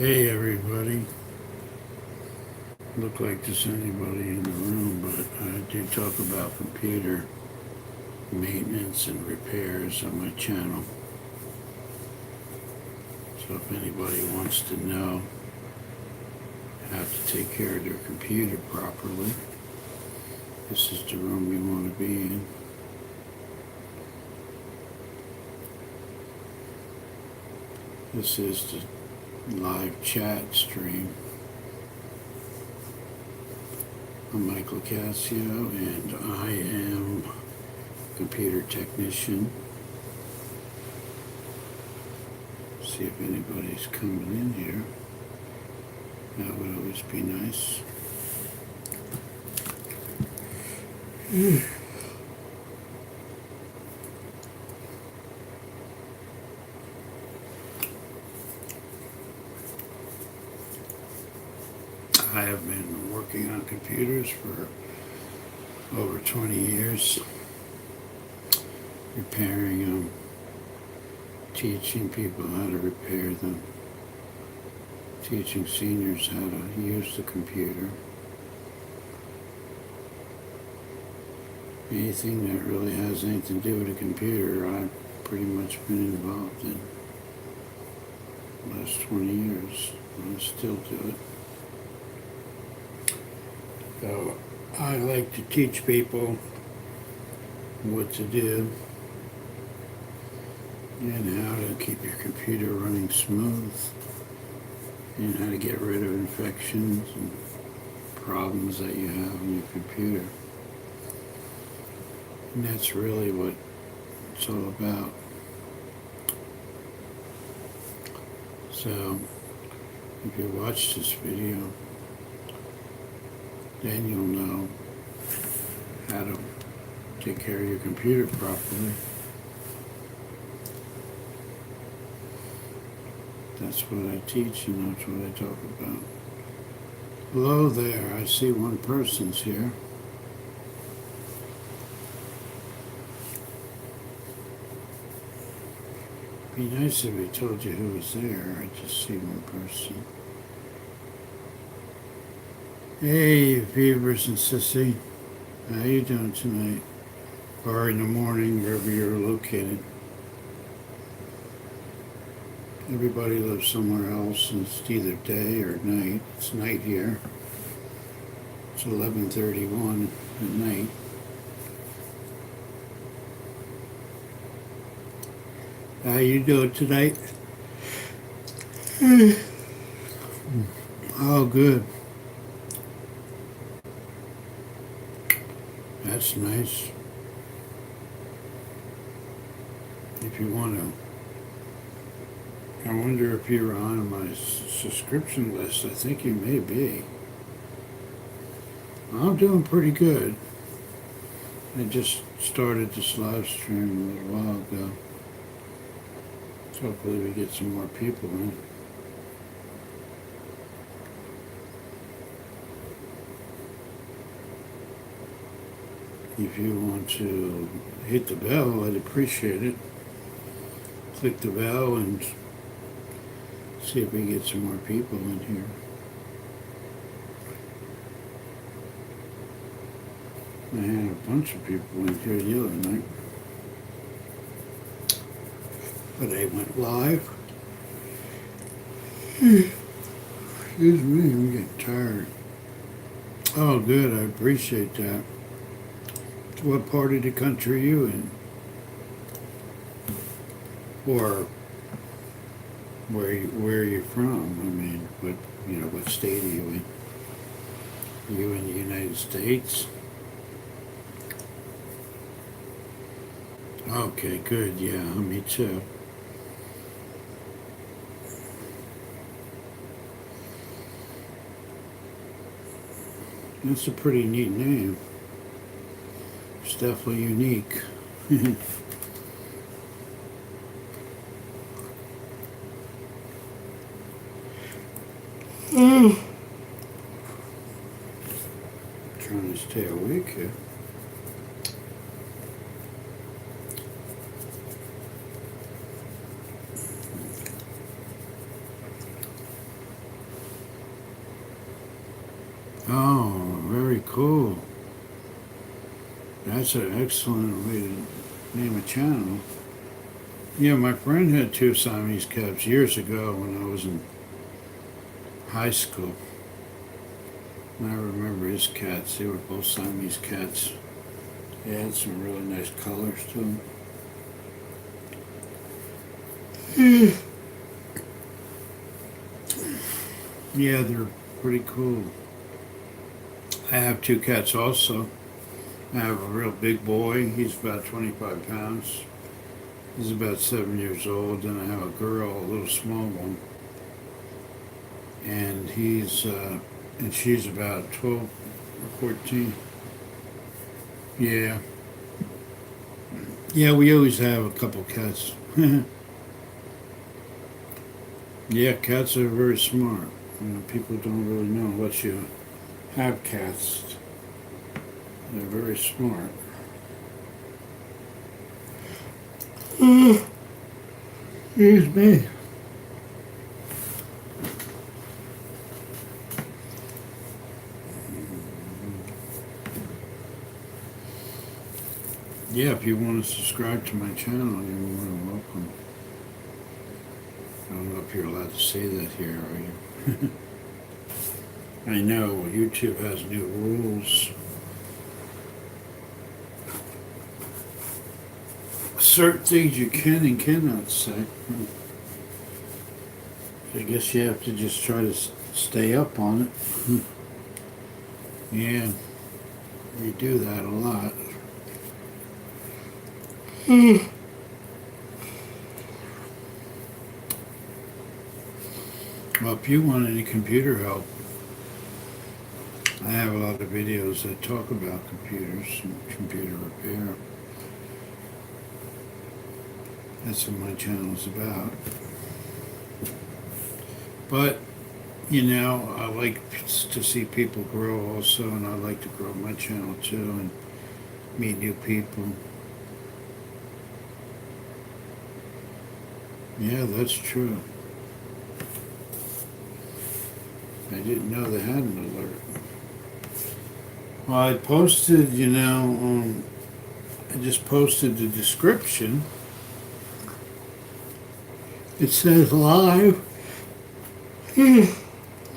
Hey everybody. Look like there's anybody in the room, but I do talk about computer maintenance and repairs on my channel. So if anybody wants to know how to take care of their computer properly, this is the room you want to be in. This is the live chat stream. I'm Mike Locascio, and I am a computer technician. See if anybody's coming in here. That would always be nice. I have been working on computers for over 20 years, repairing them, teaching people how to repair them, teaching seniors how to use the computer. Anything that really has anything to do with a computer, I've pretty much been involved in the last 20 years. I still do it. So I like to teach people what to do and how to keep your computer running smooth and how to get rid of infections and problems that you have on your computer. And that's really what it's all about. So if you watch this video, then you'll know how to take care of your computer properly. That's what I teach and that's what I talk about. Hello there, I see one person's here. Be nice if I told you who was there. I just see one person. Hey, Beavers and Sissy. How you doing tonight? Or in the morning, wherever you're located. Everybody lives somewhere else, and it's either day or night. It's night here. It's 11:31 at night. How you doing tonight? Oh, good. That's nice. If you want to, I wonder if you're on my subscription list. I think you may be. I'm doing pretty good. I just started this live stream a little while ago. So hopefully we get some more people in. If you want to hit the bell, I'd appreciate it. Click the bell and see if we get some more people in here. I had a bunch of people in here the other night, but they went live. Excuse me, I'm getting tired. Oh, good, I appreciate that. What part of the country are you in? Or where are you from? I mean, what state are you in? Are you in the United States? Okay, good, yeah, me too. That's a pretty neat name. It's definitely unique. Trying to stay awake here. That's an excellent way to name a channel. Yeah, my friend had two Siamese cats years ago when I was in high school. And I remember his cats. They were both Siamese cats. They had some really nice colors to them. Yeah, they're pretty cool. I have two cats also. I have a real big boy. He's about 25 pounds. He's about 7 years old. And I have a girl, a little small one. And she's about 12 or 14. Yeah. Yeah, we always have a couple cats. Yeah, cats are very smart. People don't really know unless you have cats. They're very smart. Excuse me. Yeah, if you want to subscribe to my channel, you're more than welcome. I don't know if you're allowed to say that here, are you? I know YouTube has new rules. Certain things you can and cannot say. I guess you have to just try to stay up on it. Yeah, they do that a lot. Well, if you want any computer help, I have a lot of videos that talk about computers and computer repair. That's what my channel is about. But, I like to see people grow also, and I like to grow my channel too and meet new people. Yeah, that's true. I didn't know they had an alert. Well, I posted, I just posted the description. It says live.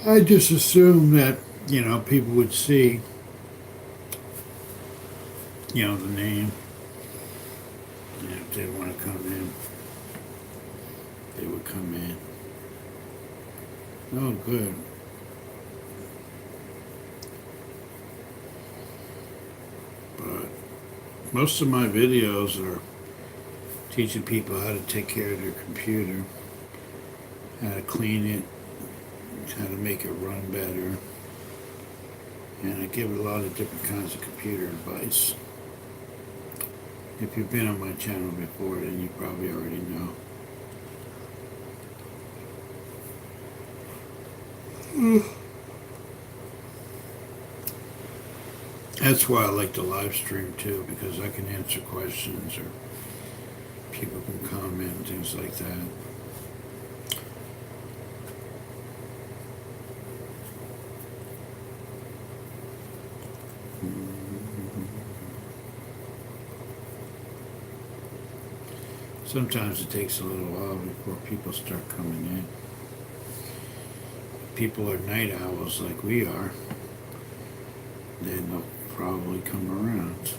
I just assumed that, people would see, the name. And if they want to come in, they would come in. Oh, good. But most of my videos are teaching people how to take care of their computer, how to clean it, how to make it run better. And I give a lot of different kinds of computer advice. If you've been on my channel before, then you probably already know. That's why I like to live stream too, because I can answer questions or people can comment and things like that. Sometimes it takes a little while before people start coming in. People are night owls like we are, then they'll probably come around.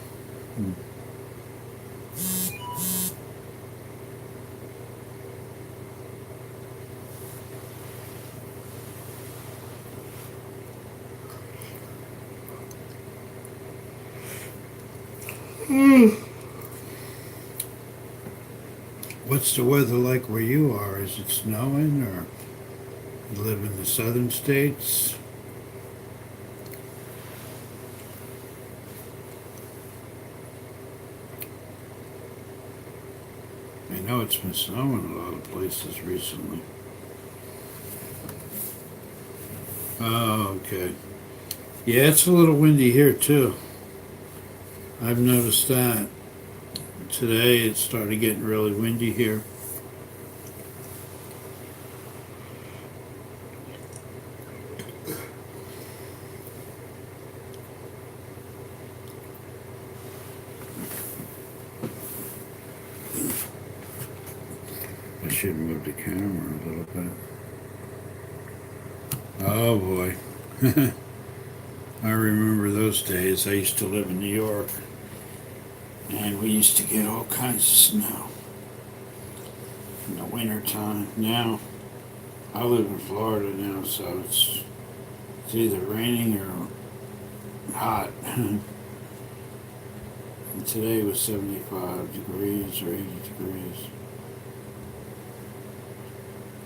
What's the weather like where you are? Is it snowing, or you live in the southern states? I know it's been snowing a lot of places recently. Oh, okay. Yeah, it's a little windy here too. I've noticed that. Today it started getting really windy here. should move the camera a little bit. Oh boy. I remember those days. I used to live in New York, and we used to get all kinds of snow in the wintertime. Now, I live in Florida now, so it's either raining or hot. And today was 75 degrees or 80 degrees.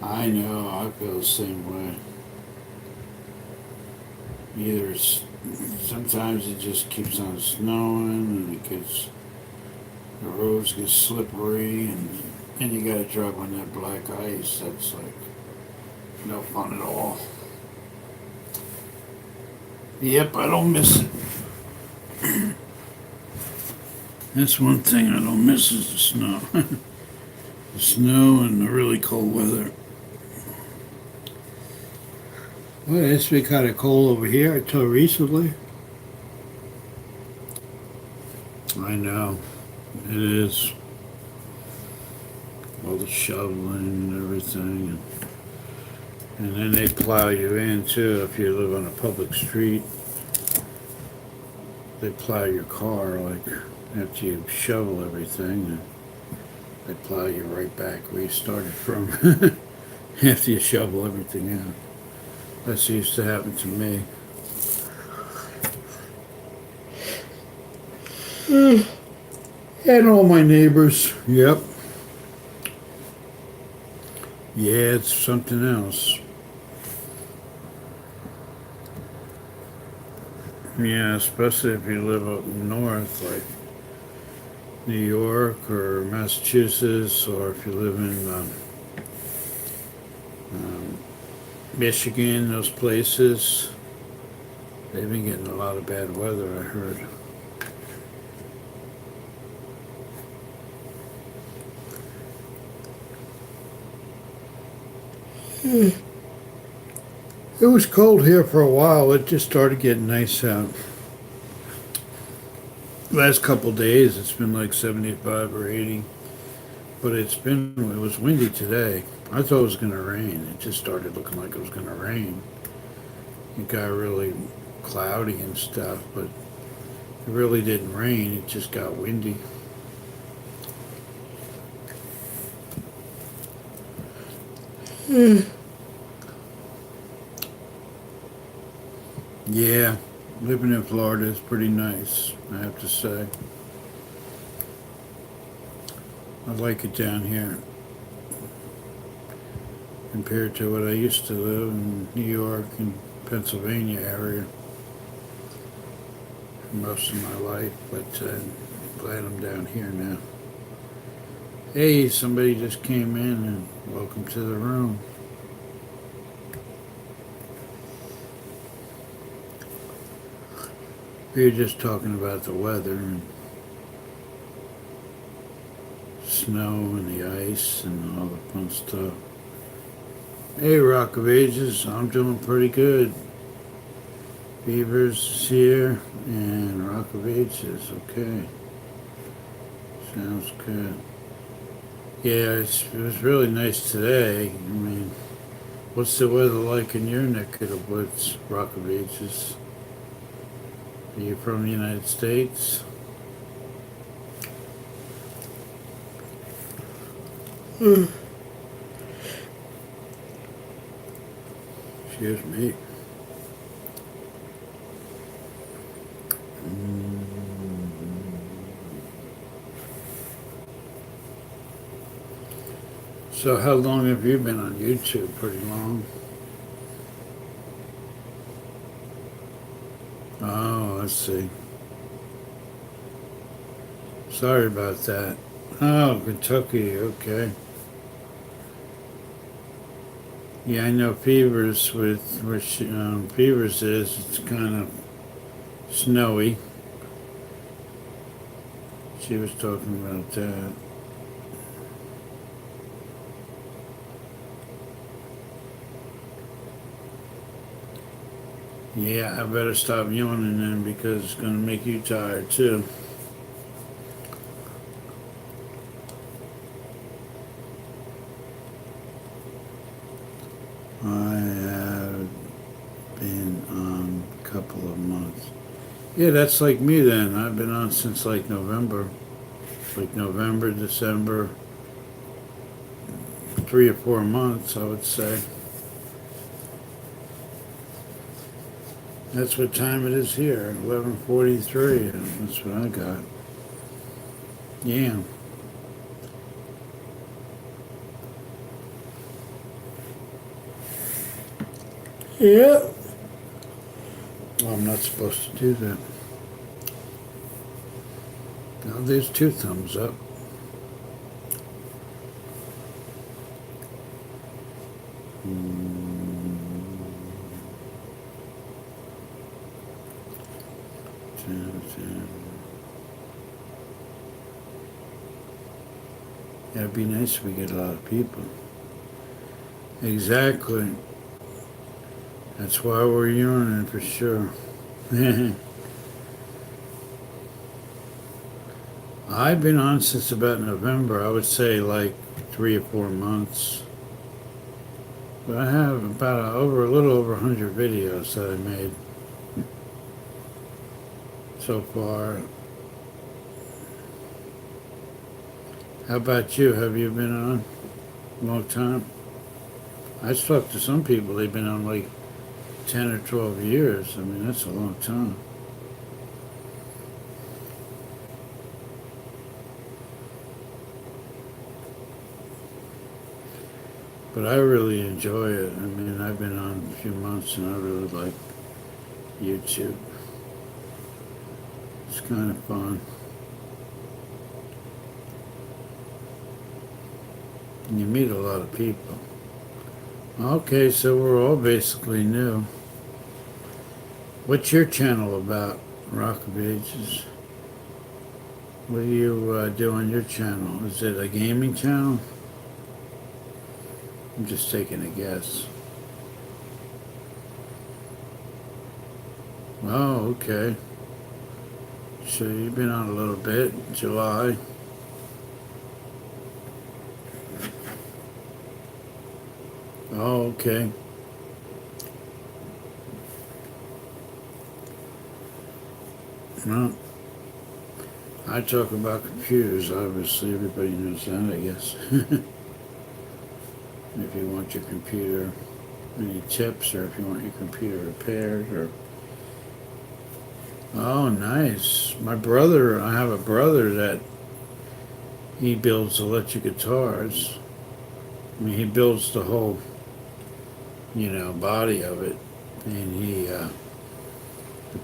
I know, I feel the same way. Either it's, sometimes it just keeps on snowing and the roads get slippery and you gotta drive on that black ice. That's like no fun at all. Yep, I don't miss it. That's one thing I don't miss is the snow. The snow and the really cold weather. Well, it's been kind of cold over here until recently. I know. It is. All the shoveling and everything. And then they plow you in too if you live on a public street. They plow your car like after you shovel everything. And they plow you right back where you started from after you shovel everything out. That used to happen to me. And all my neighbors. Yep. Yeah, it's something else. Yeah, especially if you live up north, like New York or Massachusetts, or if you live in Michigan, those places. They've been getting a lot of bad weather, I heard. It was cold here for a while. It just started getting nice out. Last couple days, it's been like 75 or 80. But it was windy today. I thought it was going to rain. It just started looking like it was going to rain. It got really cloudy and stuff, but it really didn't rain. It just got windy. Yeah, living in Florida is pretty nice, I have to say. I like it down here compared to what I used to live in New York and Pennsylvania area for most of my life, but I'm glad I'm down here now. Hey, somebody just came in and welcome to the room. We were just talking about the weather and snow and the ice and all the fun stuff. Hey, Rock of Ages, I'm doing pretty good. Beavers is here and Rock of Ages, okay. Sounds good. Yeah, it was really nice today. I mean, what's the weather like in your neck of the woods, Rock of Ages? Are you from the United States? Excuse me. So how long have you been on YouTube? Pretty long. Oh, let's see. Sorry about that. Oh, Kentucky, okay. Yeah, I know Fevers with which Fevers is. It's kind of snowy. She was talking about that. Yeah, I better stop yawning then because it's going to make you tired too. I have been on a couple of months. Yeah, that's like me then. I've been on since like November. Like November, December, 3 or 4 months, I would say. That's what time it is here, 11:43. That's what I got. Yeah. Yeah. Well, I'm not supposed to do that. Now there's 2 thumbs up. Yeah, it'd be nice if we get a lot of people. Exactly. That's why we're yawning for sure. I've been on since about November. I would say like 3 or 4 months. But I have about a little over 100 videos that I made so far. How about you? Have you been on a long time? I talked to some people, they've been on like 10 or 12 years. I mean, that's a long time. But I really enjoy it. I mean, I've been on a few months and I really like YouTube. It's kind of fun. And you meet a lot of people. Okay, so we're all basically new. What's your channel about, Rock of Ages? What do you do on your channel? Is it a gaming channel? I'm just taking a guess. Oh, okay. So you've been on a little bit, July. Oh, okay. Well, I talk about computers. Obviously, everybody knows that, I guess. If you want your computer, any tips, or if you want your computer repaired, or oh, nice. I have a brother that he builds electric guitars. I mean, he builds the whole, body of it, and they're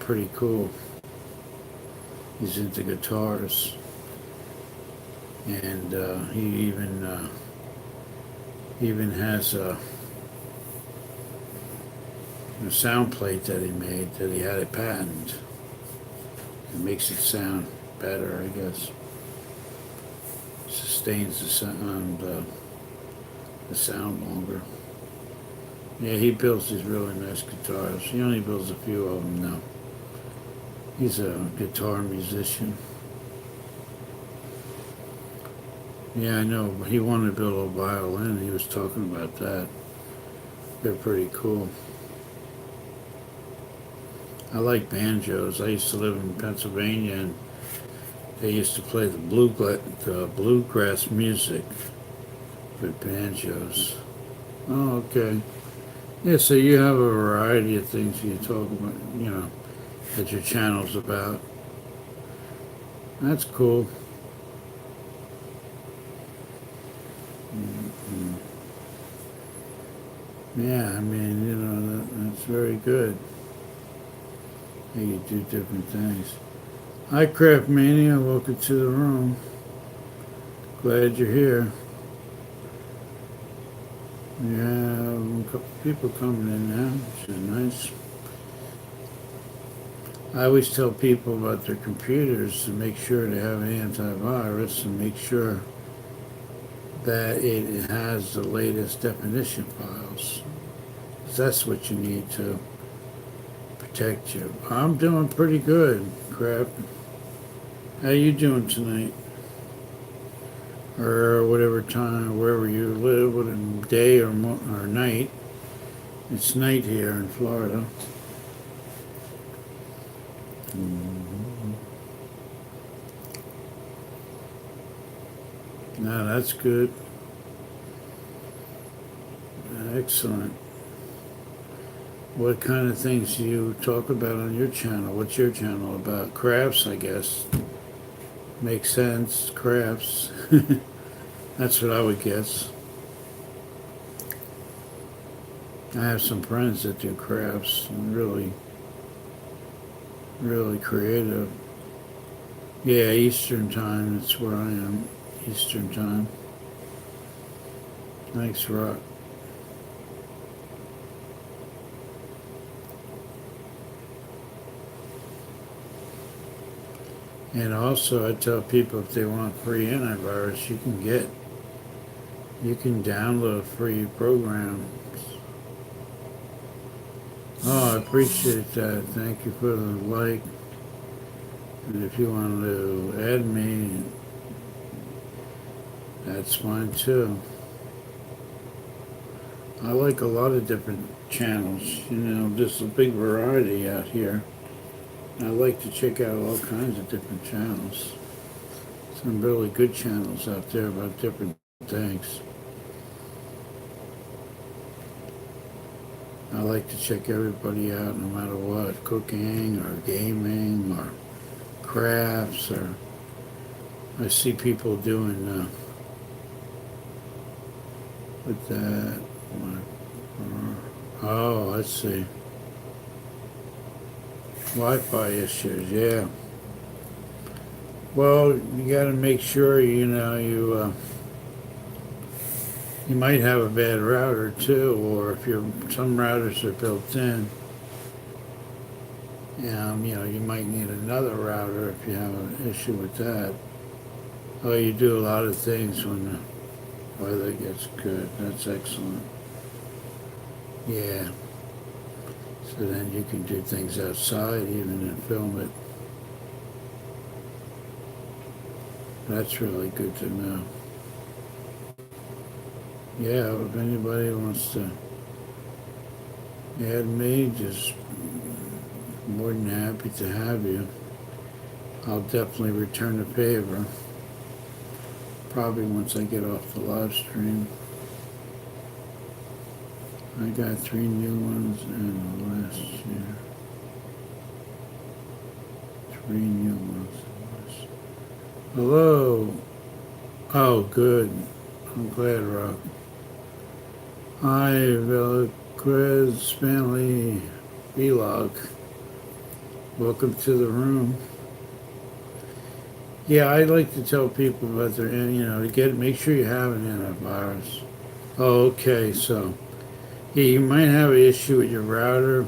pretty cool. He's into guitars, and he even has a sound plate that he made that he had a patent. It makes it sound better, I guess. Sustains the sound longer. Yeah, he builds these really nice guitars. He only builds a few of them now. He's a guitar musician. Yeah, I know, but he wanted to build a violin. He was talking about that. They're pretty cool. I like banjos. I used to live in Pennsylvania, and they used to play the bluegrass music with banjos. Oh, okay. Yeah, so you have a variety of things you talk about, that your channel's about. That's cool. Mm-hmm. Yeah, I mean, that's very good. You do different things. Hi, Craft Mania. Welcome to the room. Glad you're here. We have a couple people coming in now, which is nice. I always tell people about their computers to make sure they have an antivirus and make sure that it has the latest definition files. That's what you need to protect you. I'm doing pretty good, Crap. How you doing tonight? Or whatever time, wherever you live, whatever day or night. It's night here in Florida. Mm-hmm. No, that's good. Excellent. What kind of things do you talk about on your channel? What's your channel about? Crafts, I guess. Makes sense. Crafts. That's what I would guess. I have some friends that do crafts and really, really creative. Yeah, Eastern time, that's where I am. Eastern time. Thanks, Rock. And also, I tell people if they want free antivirus, you can download free programs. Oh, I appreciate that. Thank you for the like. And if you want to add me, that's fine too. I like a lot of different channels, just a big variety out here. I like to check out all kinds of different channels. Some really good channels out there about different things. I like to check everybody out no matter what, cooking or gaming or crafts, or I see people doing with that. Oh, let's see. Wi-Fi issues, yeah. Well, you got to make sure you might have a bad router too, or if some routers are built in. You might need another router if you have an issue with that. Oh, you do a lot of things when the weather gets good. That's excellent. Yeah. So then you can do things outside even and film it. That's really good to know. Yeah, if anybody wants to add me, just more than happy to have you. I'll definitely return the favor. Probably once I get off the live stream. I got 3 new ones in the last year. 3 new ones. Hello. Oh, good. I'm glad, Rob. Hi, Velquez family vlog. Welcome to the room. Yeah, I like to tell people about make sure you have an antivirus. Oh, okay, so yeah, you might have an issue with your router.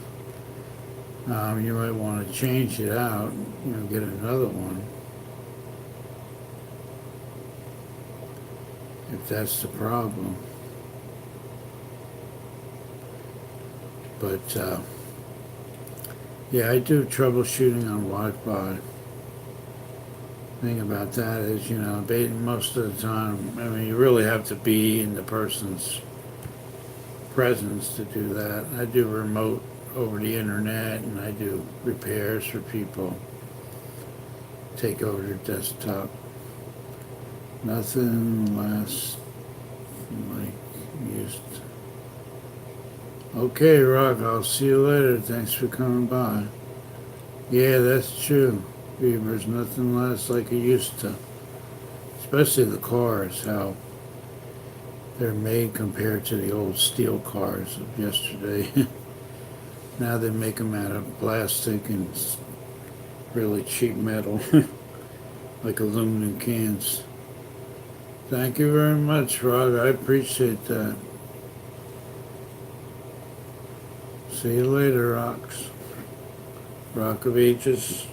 You might want to change it out, get another one. If that's the problem. But, yeah, I do troubleshooting on Wi-Fi. Thing about that is, most of the time, you really have to be in the person's presence to do that. I do remote over the internet, and I do repairs for people. Take over their desktop. Nothing less like used. Okay, Rock, I'll see you later. Thanks for coming by. Yeah, that's true. Beaver's nothing less like it used to. Especially the cars, how they're made compared to the old steel cars of yesterday. Now they make them out of plastic and really cheap metal, like aluminum cans. Thank you very much, Rod. I appreciate that. See you later, Rocks. Rock of Ages.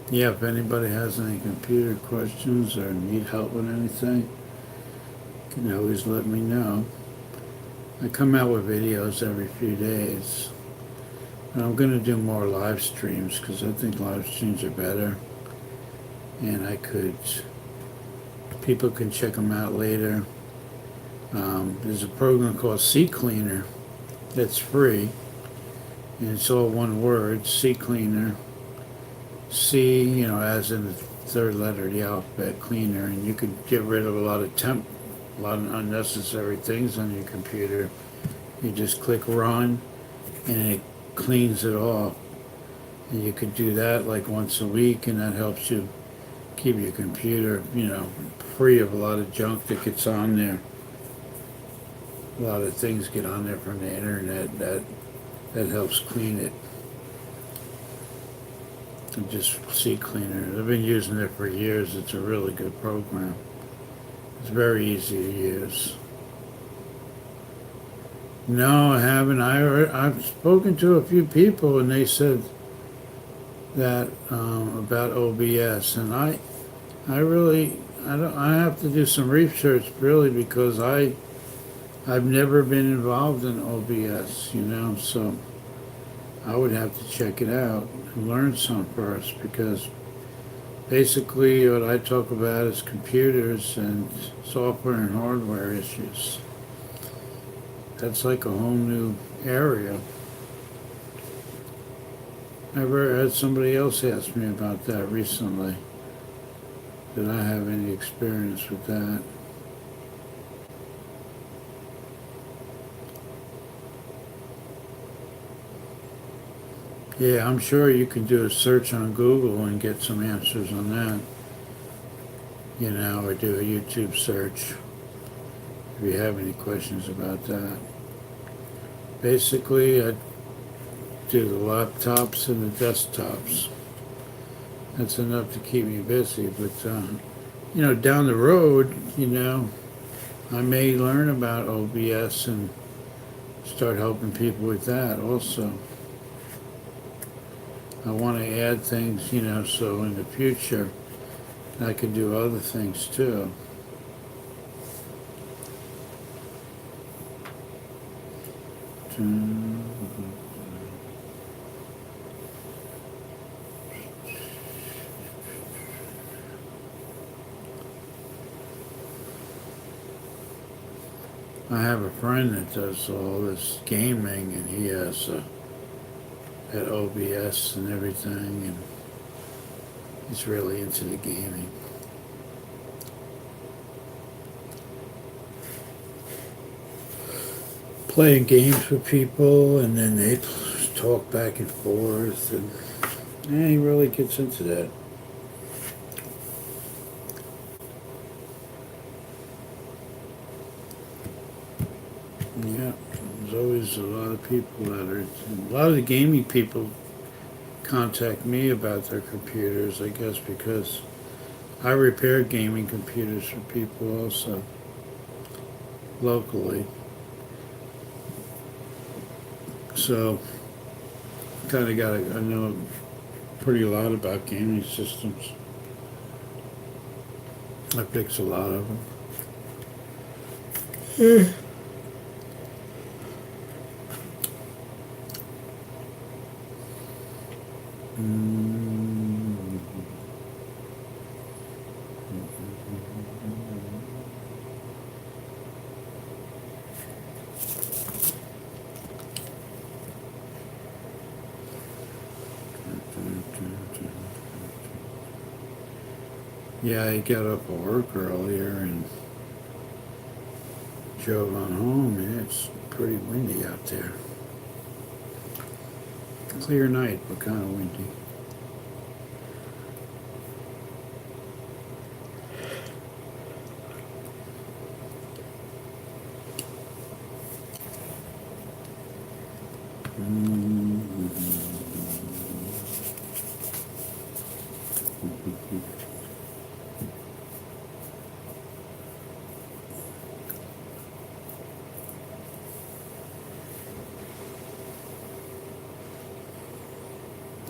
Yeah, if anybody has any computer questions or need help with anything, you can always let me know. I come out with videos every few days. And I'm going to do more live streams because I think live streams are better. and people can check them out later. There's a program called Sea Cleaner that's free, and it's all one word, Sea Cleaner. C, as in the third letter of the alphabet, cleaner, and you could get rid of a lot of unnecessary things on your computer. You just click run, and it cleans it off. And you could do that like once a week, and that helps you keep your computer, free of a lot of junk that gets on there. A lot of things get on there from the internet that helps clean it. And just Sea Cleaner. I've been using it for years. It's a really good program. It's very easy to use. No, I haven't. I've spoken to a few people, and they said that about OBS, and I don't. I have to do some research really because I've never been involved in OBS, so I would have to check it out and learn some first, because basically what I talk about is computers and software and hardware issues. That's like a whole new area. I had somebody else ask me about that recently. Did I have any experience with that? Yeah, I'm sure you can do a search on Google and get some answers on that. Or do a YouTube search if you have any questions about that. Basically, I do the laptops and the desktops. That's enough to keep me busy. But, down the road, I may learn about OBS and start helping people with that also. I want to add things, so in the future I can do other things too. I have a friend that does all this gaming, and he has at OBS and everything, and he's really into the gaming. Playing games with people, and then they talk back and forth, and he really gets into that. Yeah, there's always a lot of people a lot of the gaming people contact me about their computers, I guess, because I repair gaming computers for people also, locally. So, kind of I know pretty a lot about gaming systems. I fix a lot of them. Yeah, I got up at work earlier and drove on home, and it's pretty windy out there. Clear night, but kind of windy.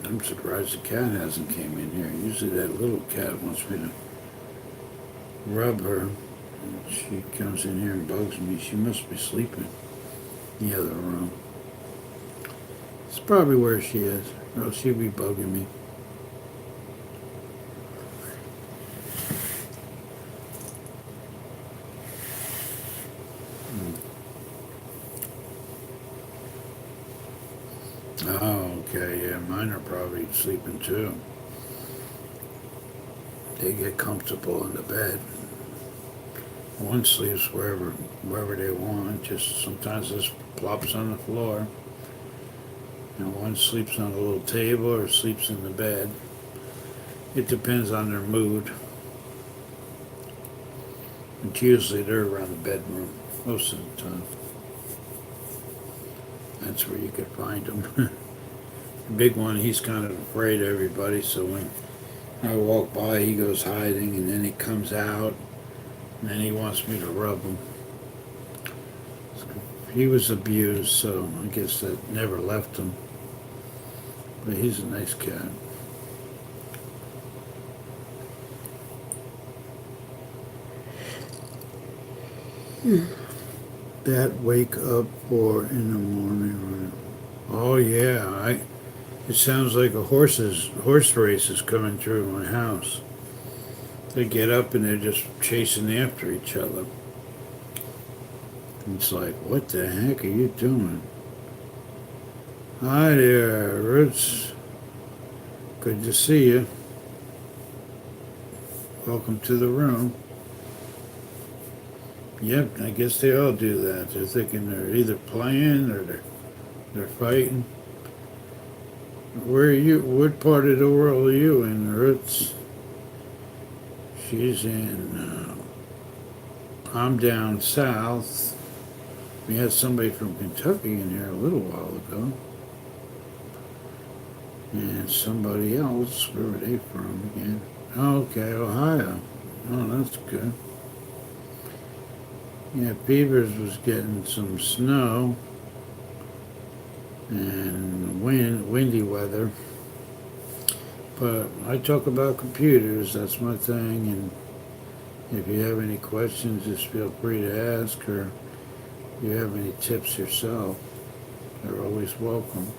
I'm surprised the cat hasn't came in here. Usually that little cat wants me to rub her. And she comes in here and bugs me. She must be sleeping in the other room. It's probably where she is, or else she'll be bugging me. Oh, okay, yeah, mine are probably sleeping too. They get comfortable in the bed. One sleeps wherever they want. Just sometimes just plops on the floor, and one sleeps on a little table or sleeps in the bed. It depends on their mood. And usually they're around the bedroom most of the time. That's where you could find them. The big one, he's kind of afraid of everybody, so when I walk by, he goes hiding, and then he comes out, and then he wants me to rub him. He was abused, so I guess that never left him. But he's a nice cat. That wake up for in the morning. Oh yeah, I. It sounds like a horse race is coming through my house. They get up and they're just chasing after each other. It's like, what the heck are you doing? Hi there, Roots. Good to see you. Welcome to the room. Yep, I guess they all do that. They're thinking they're either playing or they're fighting. Where are you? What part of the world are you in, Roots? She's in. I'm down south. We had somebody from Kentucky in here a little while ago. And somebody else. Where were they from again? Oh, okay, Ohio. Oh, that's good. Yeah, Beavers was getting some snow and windy weather. But I talk about computers, that's my thing. And if you have any questions, just feel free to ask, or if you have any tips yourself, they're always welcome.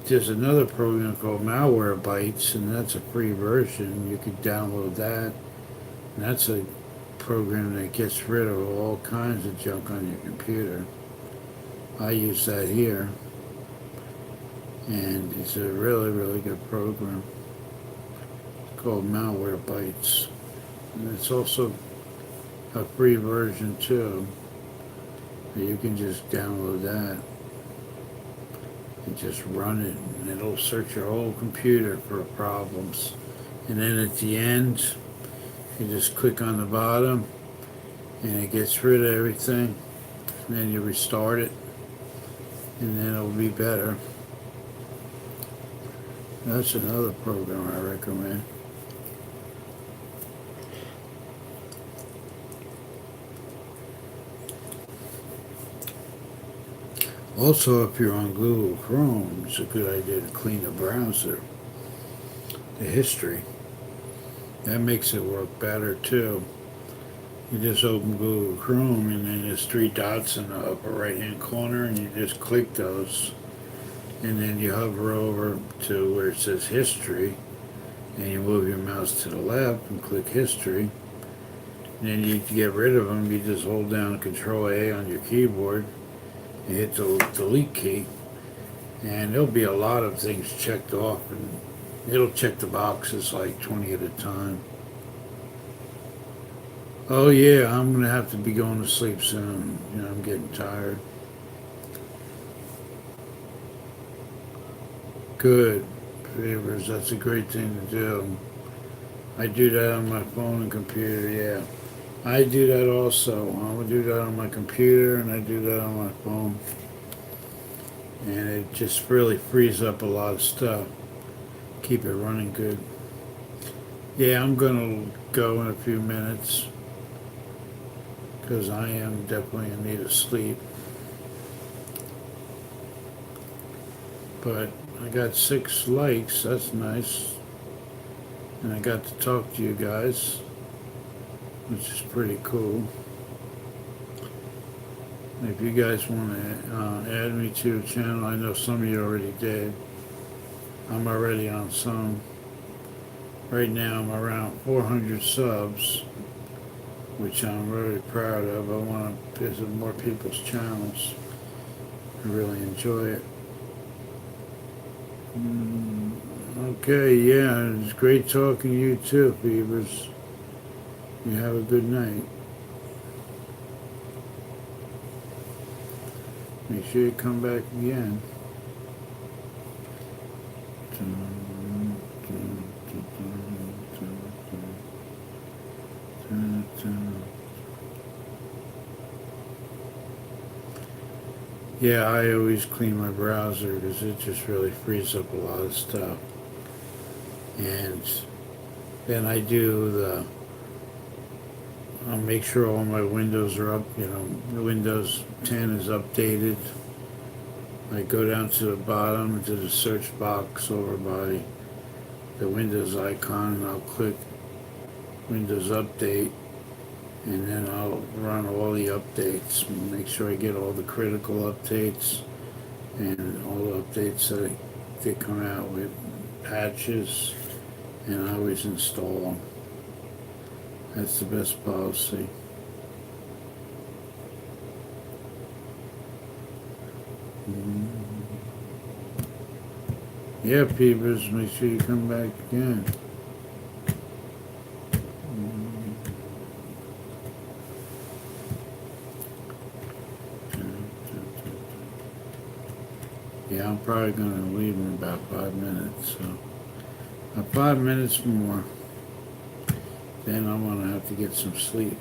There's another program called Malware Bytes, and that's a free version. You could download that. And that's a program that gets rid of all kinds of junk on your computer. I use that here, and it's a really, really good program. It's called Malware Bytes, and it's also a free version too. You can just download that and just run it, and it'll search your whole computer for problems. And then at the end, you just click on the bottom, and it gets rid of everything. And then you restart it, and then it'll be better. That's another program I recommend. Also, if you're on Google Chrome, it's a good idea to clean the browser, the history. That makes it work better too. You just open Google Chrome, and then there's three dots in the upper right hand corner, and you just click those, and then you hover over to where it says history, and you move your mouse to the left and click history. And then you get rid of them, you just hold down Control A on your keyboard and hit the delete key, and there'll be a lot of things checked off, and it'll check the boxes like 20 at a time. Oh yeah, I'm gonna have to be going to sleep soon. I'm getting tired. Good, favors. That's a great thing to do. I do that on my phone and computer. Yeah, I do that also. I would do that on my computer, and I do that on my phone, and it just really frees up a lot of stuff. Keep it running good. Yeah, I'm gonna go in a few minutes, because I am definitely in need of sleep. But I got 6 likes, that's nice. And I got to talk to you guys, which is pretty cool. If you guys want to add me to your channel, I know some of you already did. I'm already on some. Right now I'm around 400 subs, which I'm really proud of. I want to visit more people's channels. I really enjoy it. Okay, yeah, it's great talking to you too, Beavers. You have a good night. Make sure you come back again. Yeah, I always clean my browser because it just really frees up a lot of stuff. And then I'll make sure all my windows are up, Windows 10 is updated. I go down to the bottom to the search box over by the Windows icon and I'll click Windows Update and then I'll run all the updates, make sure I get all the critical updates and all the updates that they come out with, patches, and I always install them. That's the best policy. Yeah, peepers, make sure you come back again. Yeah, I'm probably going to leave in about 5 minutes, so 5 minutes more. Then I'm going to have to get some sleep.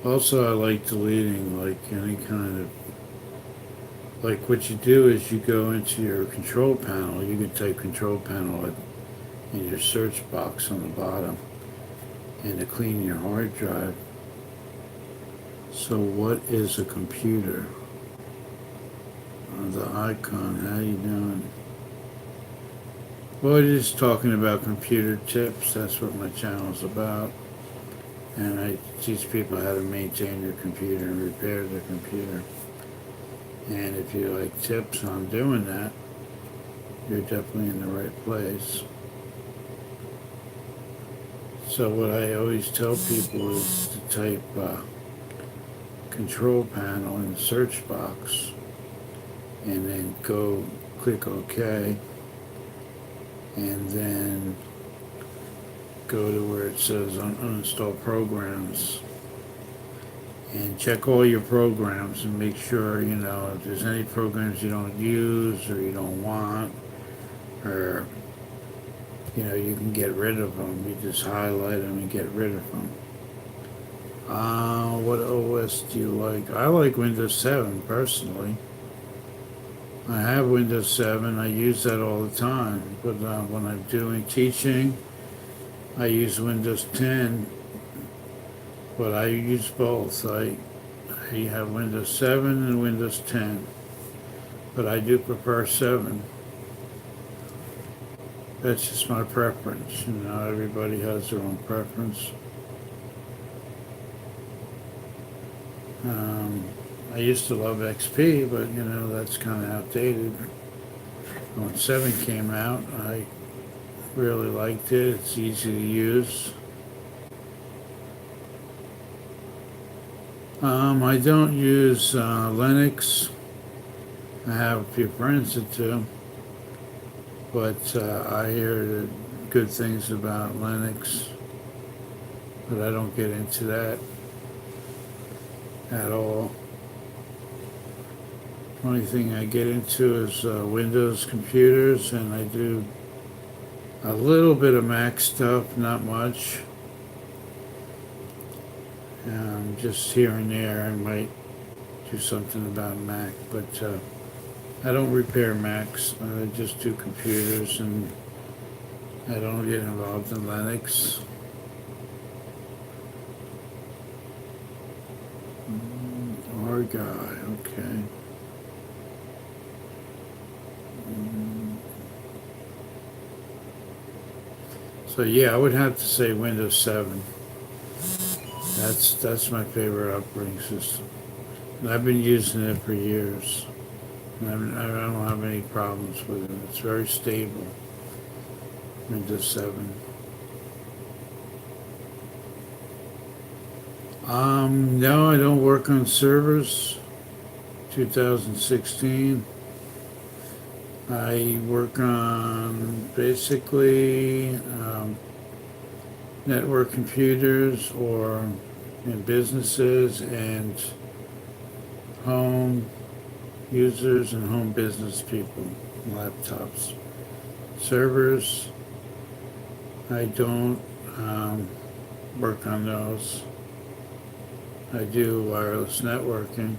Also, I like deleting like any kind of, like what you do is you go into your control panel. You can type control panel in your search box on the bottom and to clean your hard drive. So what is a computer? The icon, how you doing? Well, just talking about computer tips. That's what my channel's about. And I teach people how to maintain their computer and repair their computer. And if you like tips on doing that, you're definitely in the right place. So what I always tell people is to type control panel in the search box and then go click OK and then go to where it says uninstall programs and check all your programs and make sure, if there's any programs you don't use or you don't want, or, you can get rid of them. You just highlight them and get rid of them. What OS do you like? I like Windows 7 personally. I have Windows 7. I use that all the time. But when I'm doing teaching, I use Windows 10. But I use both. I have Windows 7 and Windows 10. But I do prefer 7. That's just my preference. Everybody has their own preference. I used to love XP, but that's kind of outdated. When 7 came out, I really liked it. It's easy to use. I don't use Linux. I have a few friends that do, but I hear good things about Linux, but I don't get into that at all. Only thing I get into is Windows computers, and I do a little bit of Mac stuff, not much. Just here and there, I might do something about Mac, but I don't repair Macs. I just do computers, and I don't get involved in Linux. Our guy, okay. So yeah, I would have to say Windows 7. That's my favorite operating system. And I've been using it for years. I don't have any problems with it. It's very stable. Windows 7. No, I don't work on servers. 2016. I work on basically network computers or in businesses and home users and home business people, laptops. Servers, I don't work on those. I do wireless networking,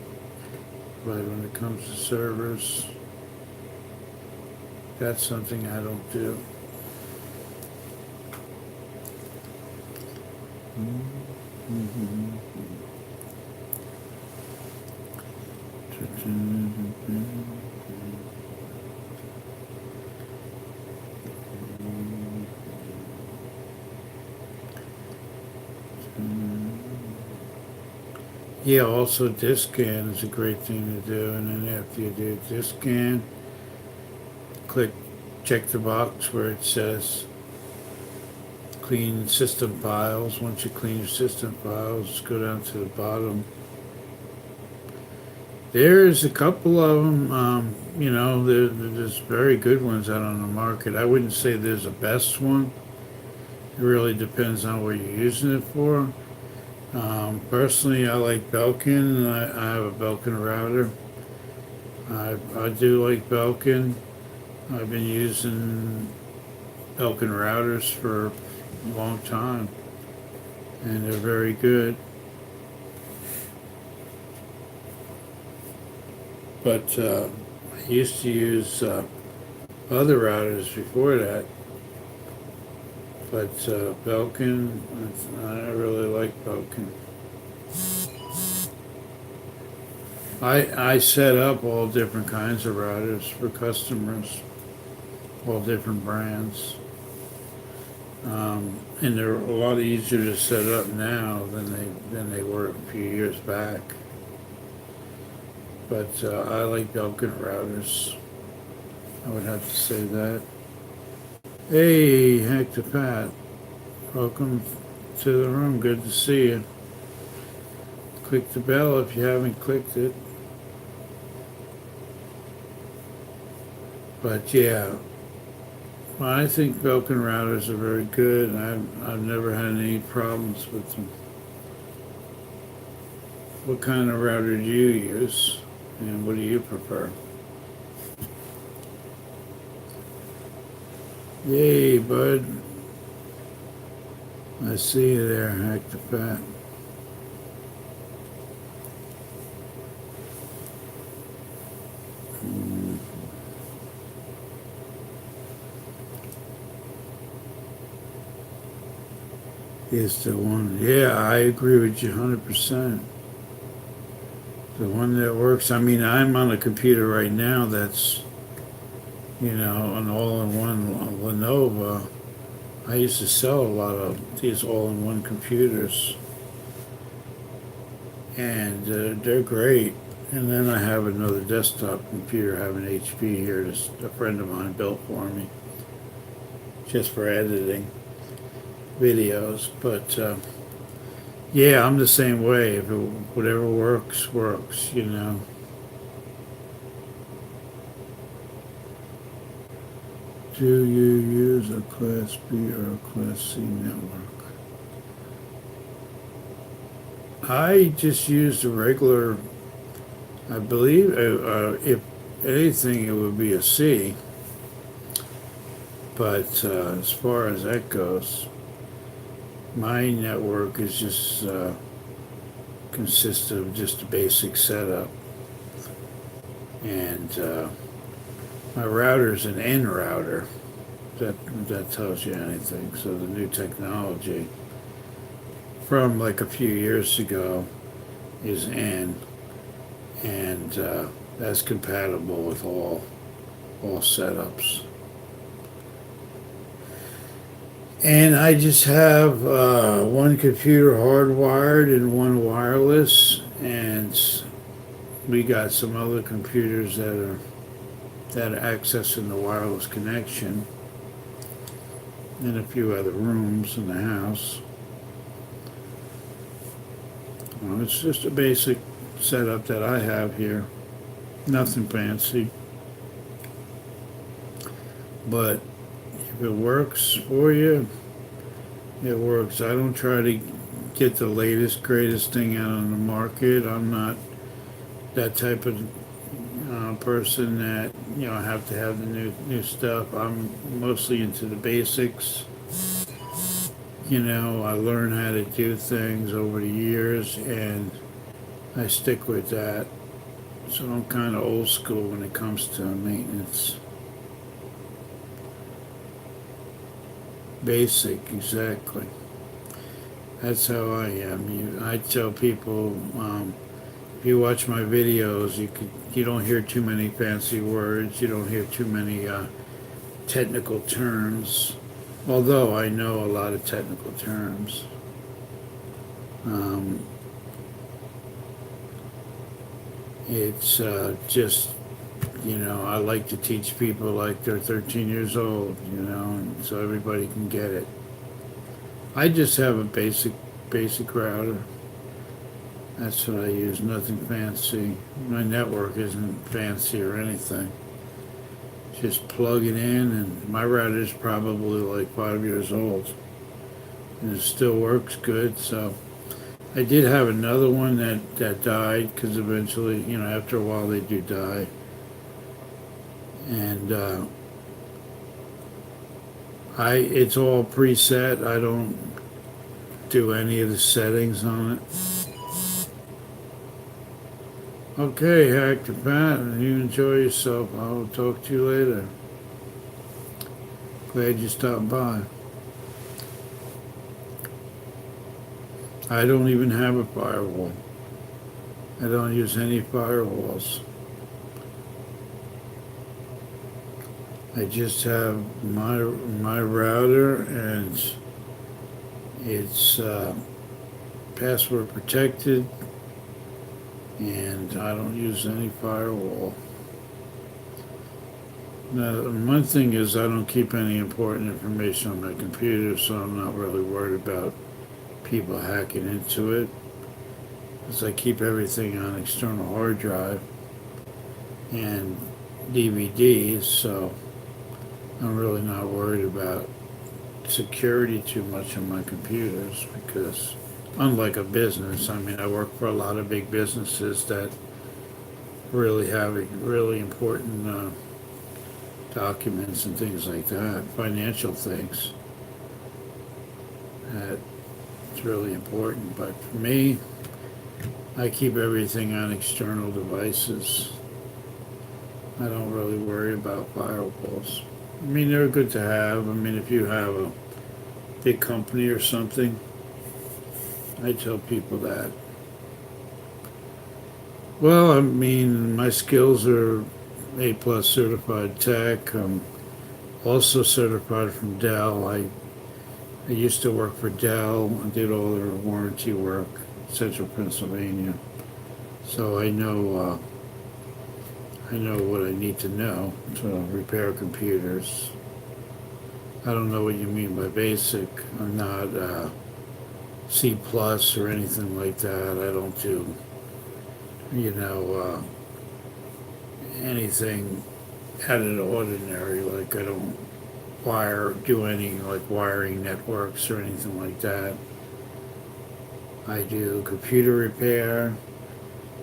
but when it comes to servers, that's something I don't do. Yeah, also disk scan is a great thing to do, and then after you do disk scan, check the box where it says clean system files. Once you clean your system files, go down to the bottom. There's a couple of them, there's very good ones out on the market. I wouldn't say there's a best one. It really depends on what you're using it for. Personally, I like Belkin, and I have a Belkin router. I do like Belkin. I've been using Belkin routers for a long time, and they're very good. But I used to use other routers before that. But Belkin, I really like Belkin. I set up all different kinds of routers for customers, all different brands. And they're a lot easier to set up now than they were a few years back. But I like Belkin routers. I would have to say that. Hey, Hector Pat, welcome to the room. Good to see you. Click the bell if you haven't clicked it. But yeah, well, I think Belkin routers are very good. I've never had any problems with them. What kind of router do you use, and what do you prefer? Yay, bud. I see you there, Hector Pat. Is the one, yeah, I agree with you 100%. The one that works, I mean, I'm on a computer right now that's, an all-in-one Lenovo. I used to sell a lot of these all-in-one computers, and they're great. And then I have another desktop computer, I have an HP here, just a friend of mine built for me, just for editing videos. But yeah, I'm the same way. If whatever works. Do you use a Class B or a Class C network? I just used a regular, I believe, if anything, it would be a C. But as far as that goes, my network is just consists of just a basic setup, and my router's an N router. That tells you anything. So the new technology from like a few years ago is N, and that's compatible with all setups. And I just have one computer hardwired and one wireless, and we got some other computers that are accessing the wireless connection in a few other rooms in the house. Well, it's just a basic setup that I have here. Nothing fancy. But if it works for you, it works. I don't try to get the latest, greatest thing out on the market. I'm not that type of person that have to have the new stuff. I'm mostly into the basics. I learn how to do things over the years, and I stick with that. So I'm kind of old school when it comes to maintenance. Basic, exactly. That's how I am. I tell people, if you watch my videos, you don't hear too many fancy words. You don't hear too many technical terms. Although I know a lot of technical terms. It's just, I like to teach people like they're 13 years old, and so everybody can get it. I just have a basic router. That's what I use, nothing fancy. My network isn't fancy or anything. Just plug it in, and my router is probably like 5 years old. And it still works good, so. I did have another one that died, because eventually, after a while they do die. And it's all preset. I don't do any of the settings on it. Okay, Hector Pat, you enjoy yourself. I'll talk to you later. Glad you stopped by. I don't even have a firewall. I don't use any firewalls. I just have my router, and it's password protected, and I don't use any firewall. Now, one thing is I don't keep any important information on my computer, so I'm not really worried about people hacking into it, because I keep everything on external hard drive and DVDs, so I'm really not worried about security too much on my computers, because unlike a business, I work for a lot of big businesses that really have really important documents and things like that, financial things. It's really important, but for me, I keep everything on external devices. I don't really worry about firewalls. They're good to have. If you have a big company or something, I tell people that. Well, my skills are A+ certified tech. I'm also certified from Dell. I used to work for Dell. I did all their warranty work in Central Pennsylvania. So I know what I need to know to repair computers. I don't know what you mean by basic. I'm not C+ or anything like that. I don't do, anything out of the ordinary. Like I don't do any like wiring networks or anything like that. I do computer repair,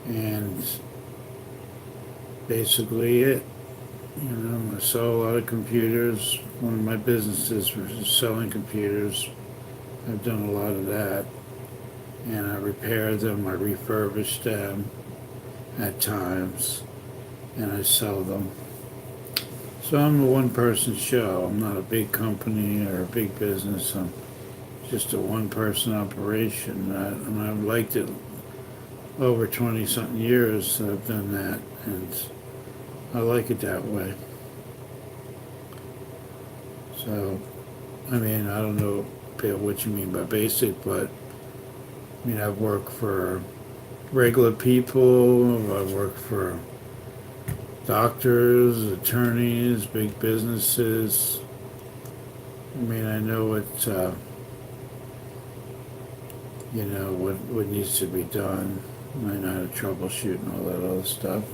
and basically it. I sell a lot of computers. One of my businesses was selling computers. I've done a lot of that, and I repair them, I refurbish them at times, and I sell them. So I'm a one-person show. I'm not a big company or a big business. I'm just a one-person operation. And I've liked it over 20-something years that I've done that, and I like it that way. So, I don't know what you mean by basic, but I've worked for regular people. I work for doctors, attorneys, big businesses. I mean, I know what needs to be done. I know how to troubleshoot and all that other stuff.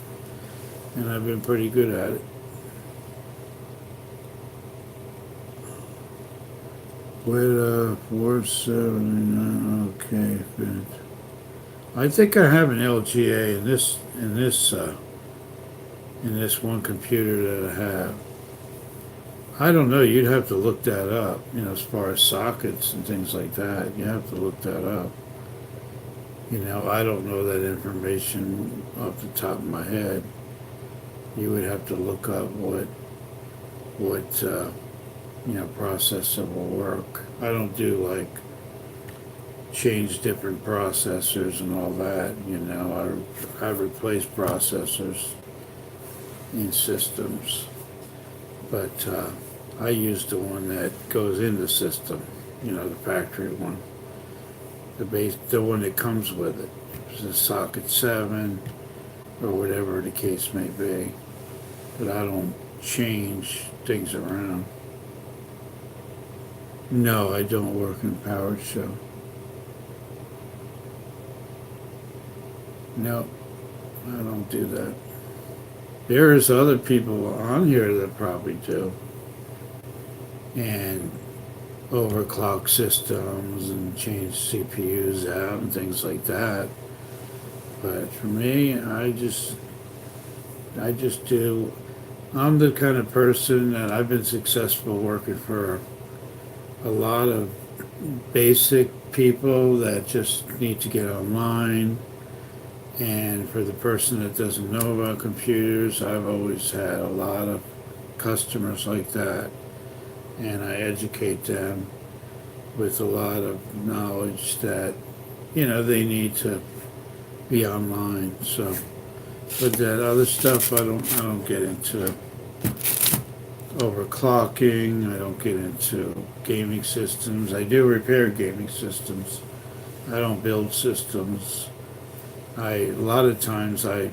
And I've been pretty good at it. With 479, okay, good. I think I have an LGA in this one computer that I have. I don't know. You'd have to look that up. As far as sockets and things like that, you have to look that up. I don't know that information off the top of my head. You would have to look up what processor will work. I don't do like change different processors and all that. I replace processors in systems, but I use the one that goes in the system. The factory one, the one that comes with it. It's a socket 7 or whatever the case may be. But I don't change things around. No, I don't work in PowerShell. No, I don't do that. There's other people on here that probably do. And overclock systems and change CPUs out and things like that. But for me, I just do. I'm the kind of person that I've been successful working for a lot of basic people that just need to get online. And for the person that doesn't know about computers, I've always had a lot of customers like that. And I educate them with a lot of knowledge that, they need to be online. So, but that other stuff, I don't get into overclocking. I don't get into gaming systems. I do repair gaming systems. I don't build systems. A lot of times I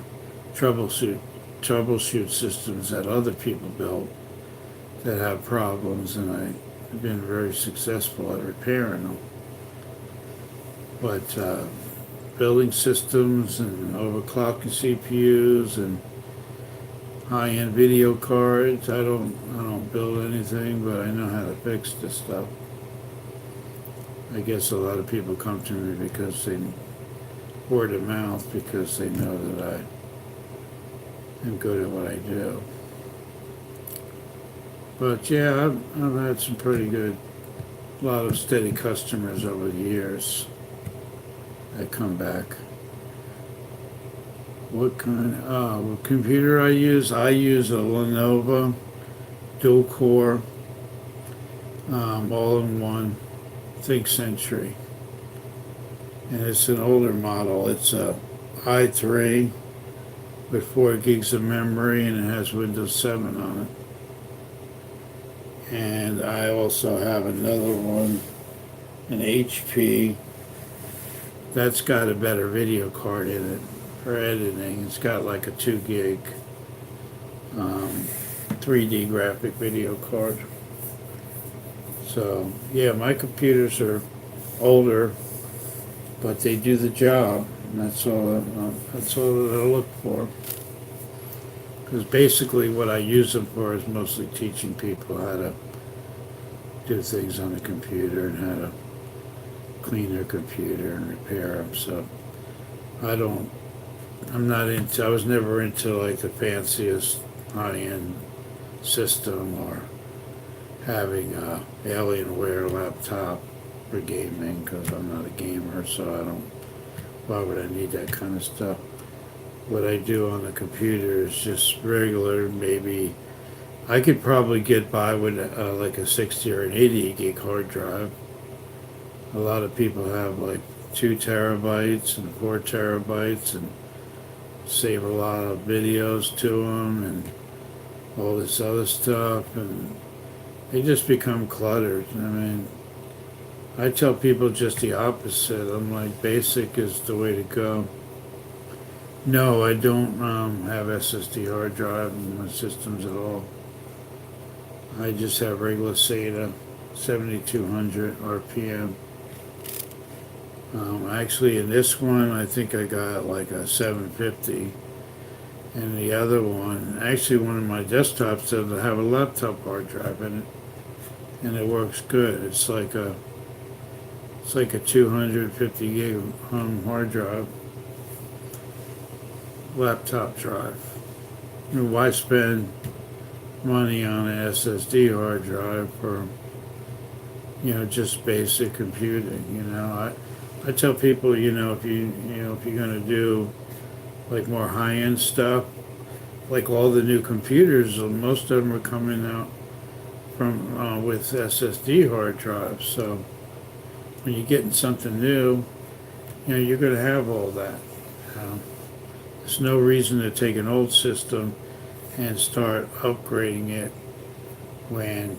troubleshoot systems that other people built that have problems, and I've been very successful at repairing them. But building systems and overclocking CPUs and high-end video cards, I don't build anything, but I know how to fix this stuff. I guess a lot of people come to me because they word of mouth, because they know that I am good at what I do. But yeah, I've had some pretty good, a lot of steady customers over the years that come back. What kind of computer I use? I use a Lenovo dual core, all-in-one ThinkCentury. And it's an older model. It's a i3 with 4 gigs of memory, and it has Windows 7 on it. And I also have another one, an HP, that's got a better video card in it for editing. It's got like a 2 gig 3D graphic video card. So yeah, my computers are older, but they do the job. And that's all that I look for. Because basically what I use them for is mostly teaching people how to do things on the computer and how to clean their computer and repair them. So I was never into like the fanciest high-end system or having a Alienware laptop for gaming, because I'm not a gamer, so why would I need that kind of stuff? What I do on the computer is just regular. Maybe I could probably get by with like a 60 or an 80 gig hard drive. A lot of people have like 2 terabytes and 4 terabytes and save a lot of videos to them and all this other stuff, and they just become cluttered. I mean, I tell people just the opposite. I'm like, basic is the way to go. No, I don't have SSD hard drive in my systems at all. I just have regular SATA, 7200 RPM. Actually, in this one, I think I got like a 750. And the other one, actually, one of my desktops doesn't have a laptop hard drive in it, and it works good. It's like a 250 gig hard drive, laptop drive. Why spend money on an SSD hard drive for just basic computing? I tell people, if you're gonna do like more high end stuff, like all the new computers, most of them are coming out from with SSD hard drives. So when you're getting something new, you're going to have all that. There's no reason to take an old system and start upgrading it when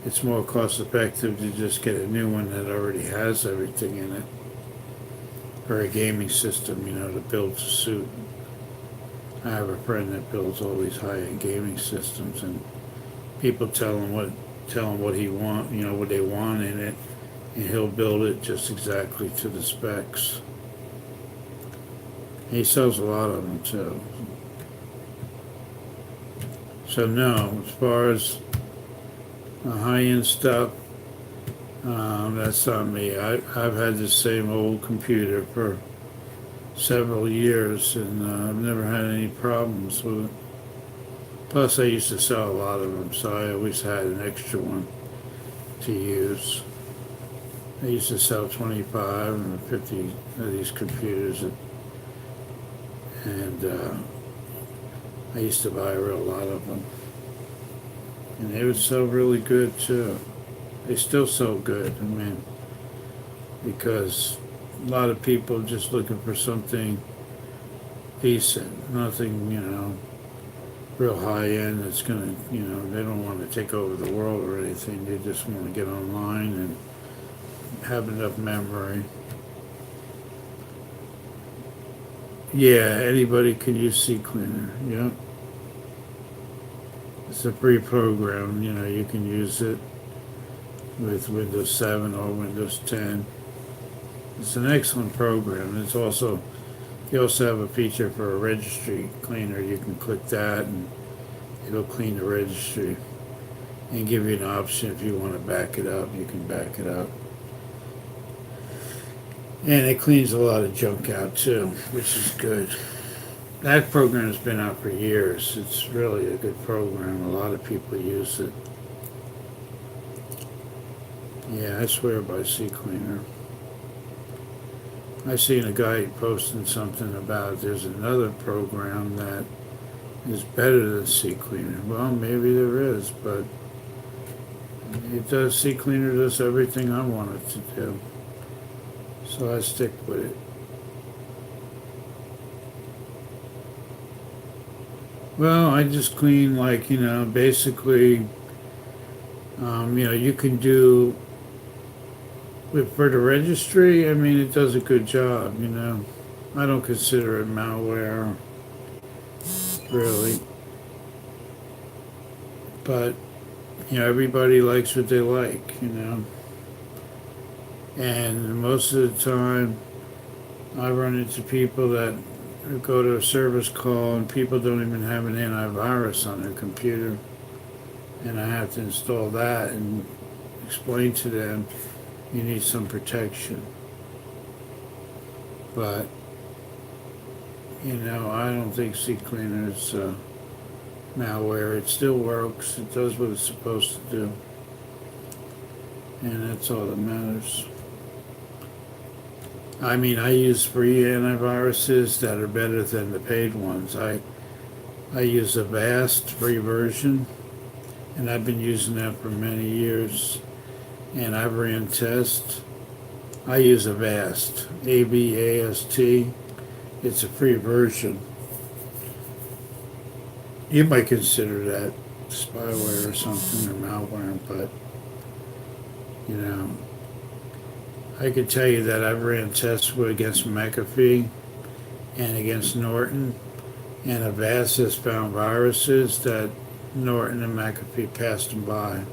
it's more cost effective to just get a new one that already has everything in it, or a gaming system, to build to suit. I have a friend that builds all these high-end gaming systems, and people tell him what he want, what they want in it, and he'll build it just exactly to the specs. He sells a lot of them too. So no, as far as high-end stuff, that's not me. I've had the same old computer for several years, and I've never had any problems with it. Plus, I used to sell a lot of them, so I always had an extra one to use. I used to sell 25 and 50 of these computers, and I used to buy a real lot of them. And they would sell really good too. They still sell good, because a lot of people just looking for something decent, nothing, real high end that's gonna, they don't want to take over the world or anything. They just want to get online and have enough memory. Yeah, anybody can use CCleaner. Yeah, it's a free program. You can use it with Windows 7 or Windows 10. It's an excellent program. You also have a feature for a registry cleaner. You can click that and it'll clean the registry and give you an option if you want to back it up. You can back it up. And it cleans a lot of junk out too, which is good. That program has been out for years. It's really a good program. A lot of people use it. Yeah, I swear by CCleaner. I seen a guy posting something about there's another program that is better than CCleaner. Well, maybe there is, but CCleaner does everything I want it to do. So I stick with it. Well, I just clean basically, you can do for the registry. It does a good job. I don't consider it malware, really, but everybody likes what they like. And most of the time, I run into people that go to a service call and people don't even have an antivirus on their computer, and I have to install that and explain to them you need some protection. But I don't think CCleaner is malware. It still works. It does what it's supposed to do, and that's all that matters. I use free antiviruses that are better than the paid ones. I use a Avast free version, and I've been using that for many years. And I've ran tests. I use Avast, Avast. It's a free version. You might consider that spyware or something, or malware, but I could tell you that I've ran tests against McAfee, and against Norton, and Avast has found viruses that Norton and McAfee passed them by.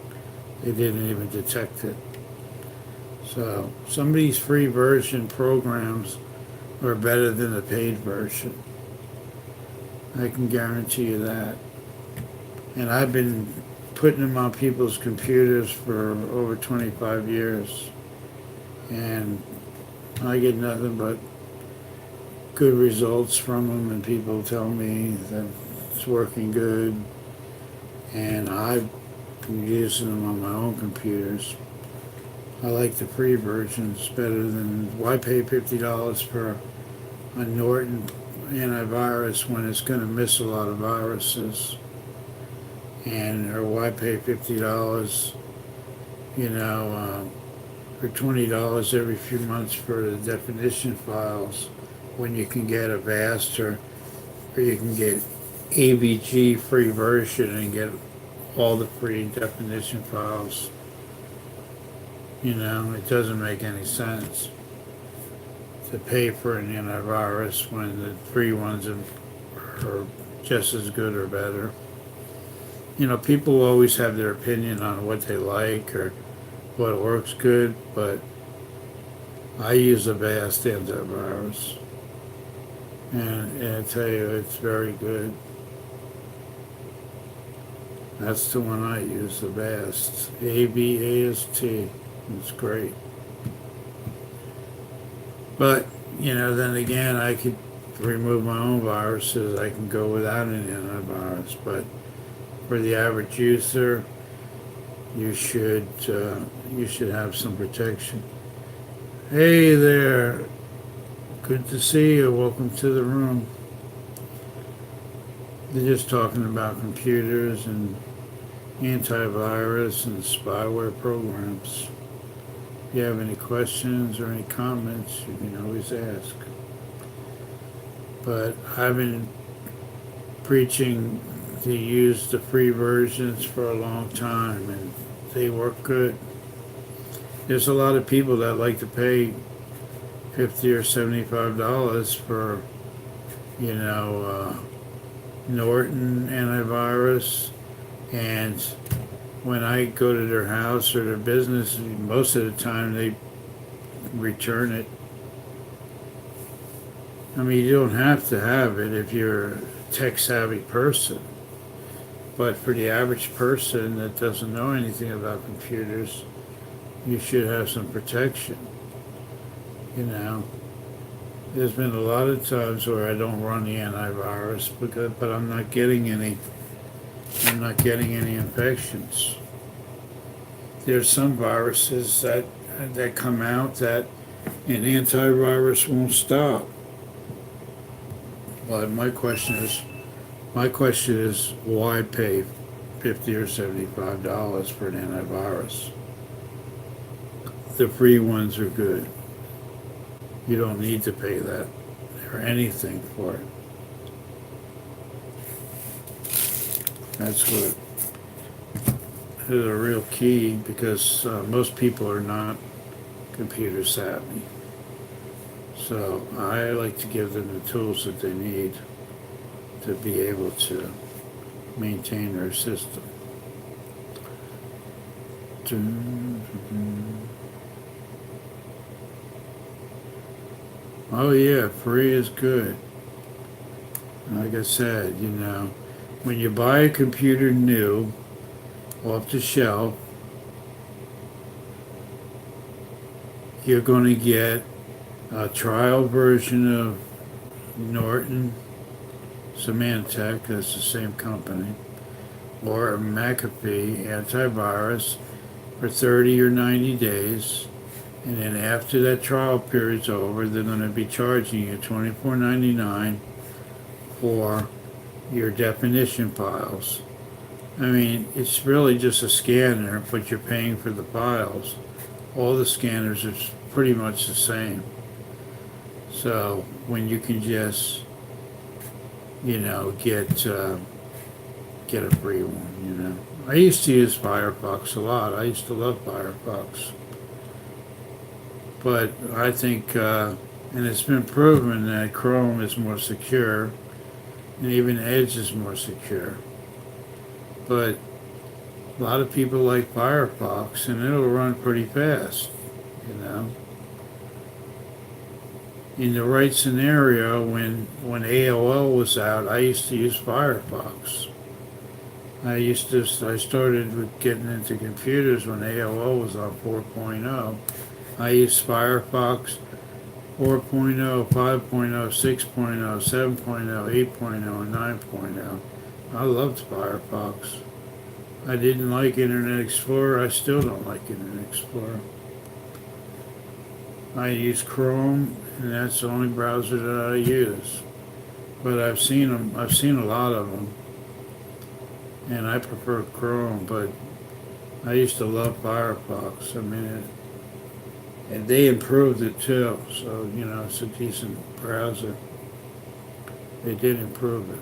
They didn't even detect it. So some of these free version programs are better than the paid version. I can guarantee you that. And I've been putting them on people's computers for over 25 years. And I get nothing but good results from them, and people tell me that it's working good. And I've been using them on my own computers. I like the free versions better than why pay $50 for a Norton antivirus when it's going to miss a lot of viruses, and or why pay $50, for $20 every few months for the definition files when you can get a Avast or you can get AVG free version and get all the free definition files. It doesn't make any sense to pay for an antivirus when the free ones are just as good or better. People always have their opinion on what they like or what works good, but I use a Avast antivirus, and I tell you, it's very good. That's the one I use, the Avast, AVAST. It's great. But, then again, I could remove my own viruses. I can go without an antivirus. But for the average user, you should have some protection. Hey there. Good to see you. Welcome to the room. They're just talking about computers and antivirus and spyware programs. If you have any questions or any comments, you can always ask. But I've been preaching to use the free versions for a long time, and they work good. There's a lot of people that like to pay $50 or $75 for, Norton antivirus, and when I go to their house or their business, most of the time they return it. I mean, you don't have to have it if you're a tech-savvy person. But for the average person that doesn't know anything about computers, you should have some protection. There's been a lot of times where I don't run the antivirus but I'm not getting any infections. There's some viruses that come out that an antivirus won't stop. But my question is, why pay $50 or $75 for an antivirus? The free ones are good. You don't need to pay that or anything for it. That's what is a real key, because most people are not computer savvy. So I like to give them the tools that they need to be able to maintain their system. Oh yeah, free is good. Like I said, when you buy a computer new, off the shelf, you're going to get a trial version of Norton Symantec, that's the same company, or a McAfee antivirus for 30 or 90 days. And then after that trial period's over, they're going to be charging you $24.99 for your definition files. I mean, it's really just a scanner, but you're paying for the files. All the scanners are pretty much the same. So when you can just, get a free one, I used to use Firefox a lot. I used to love Firefox. But I think And it's been proven that Chrome is more secure, and even Edge is more secure. But a lot of people like Firefox, and it'll run pretty fast, you know. In the right scenario, when AOL was out, I used to use Firefox. I started with getting into computers when AOL was on 4.0. I used Firefox 4.0, 5.0, 6.0, 7.0, 8.0, and 9.0. I loved Firefox. I didn't like Internet Explorer. I still don't like Internet Explorer. I use Chrome, and that's the only browser that I use. But I've seen them. I've seen a lot of them, and I prefer Chrome. But I used to love Firefox. I mean, and they improved it too. So it's a decent browser. They did improve it.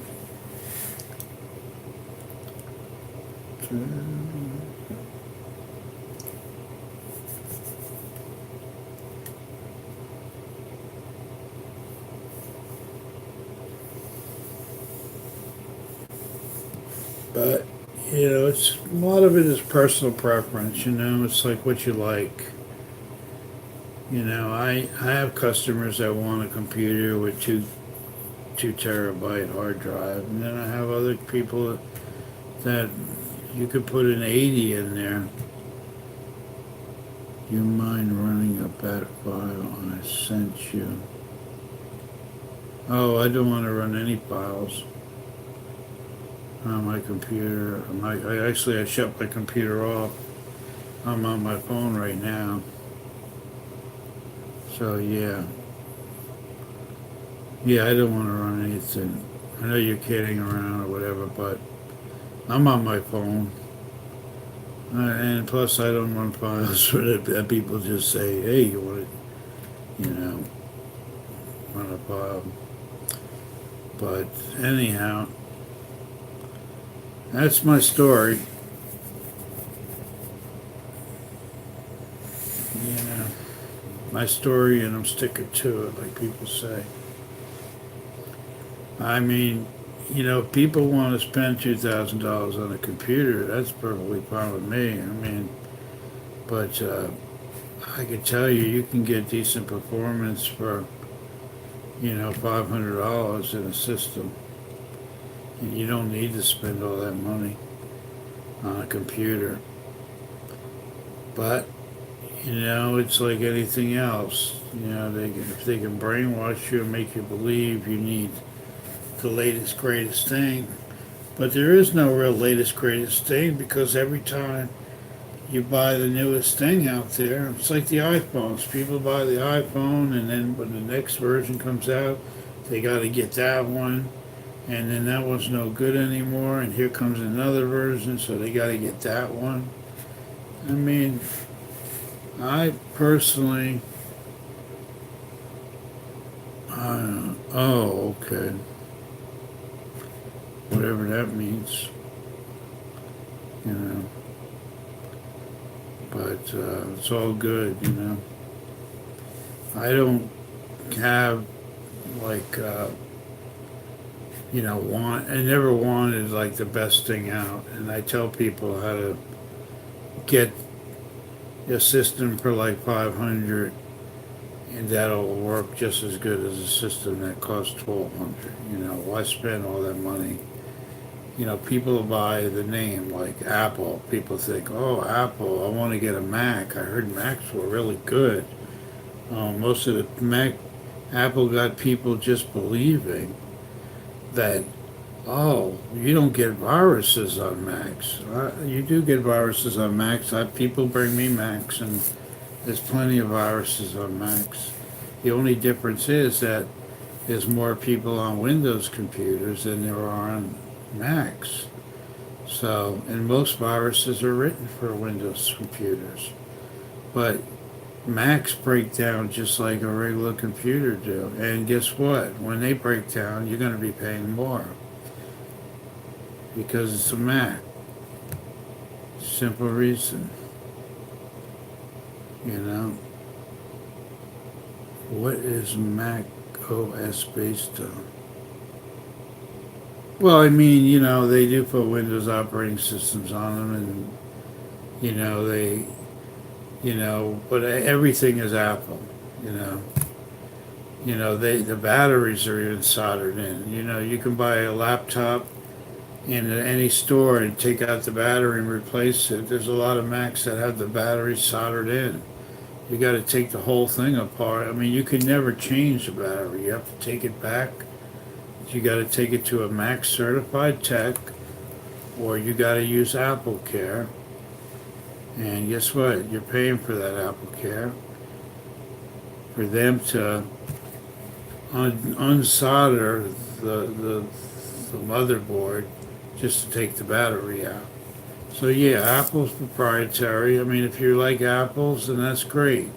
But it's a lot of it is personal preference. It's like what you like. I have customers that want a computer with two terabyte hard drive, and then I have other people that you could put an 80 in there. You mind running a bat file I sent you? Oh, I don't want to run any files on my computer. I shut my computer off. I'm on my phone right now. So yeah, I don't want to run anything. I know you're kidding around or whatever, but I'm on my phone. And plus, I don't run files that people just say, hey, you want to, run a file. But anyhow, that's my story. My story, and I'm sticking to it, like people say. I mean, people want to spend $2,000 on a computer. That's perfectly fine with me. I mean, but I can tell you, you can get decent performance for $500 in a system, and you don't need to spend all that money on a computer. But it's like anything else. If they can brainwash you and make you believe you need the latest greatest thing, but there is no real latest greatest thing, because every time you buy the newest thing out there, it's like the iPhones. People buy the iPhone, and then when the next version comes out, they got to get that one, and then that one's no good anymore, and here comes another version, so they got to get that one. I mean, I personally, oh, okay, whatever that means, but it's all good. I don't have like I never wanted like the best thing out, and I tell people how to get a system for like 500, and that'll work just as good as a system that costs 1,200. Why spend all that money? People buy the name like Apple. People think, oh, Apple, I want to get a Mac. I heard Macs were really good. Most of the Apple got people just believing that, oh, you don't get viruses on Macs. You do get viruses on Macs. People bring me Macs, and there's plenty of viruses on Macs. The only difference is that there's more people on Windows computers than there are on Macs. So, and most viruses are written for Windows computers. But Macs break down just like a regular computer do. And guess what? When they break down, you're going to be paying more, because it's a Mac. Simple reason. What is Mac OS based on? Well, I mean, they do put Windows operating systems on them, and they, but everything is Apple. You know, the batteries are even soldered in. You can buy a laptop in any store and take out the battery and replace it. There's a lot of Macs that have the batteries soldered in. You got to take the whole thing apart. I mean, you can never change the battery. You have to take it back. You got to take it to a Mac certified tech, or you got to use Apple Care. And guess what? You're paying for that Apple Care for them to unsolder the motherboard just to take the battery out. So yeah, Apple's proprietary. I mean, if you like apples, then that's great.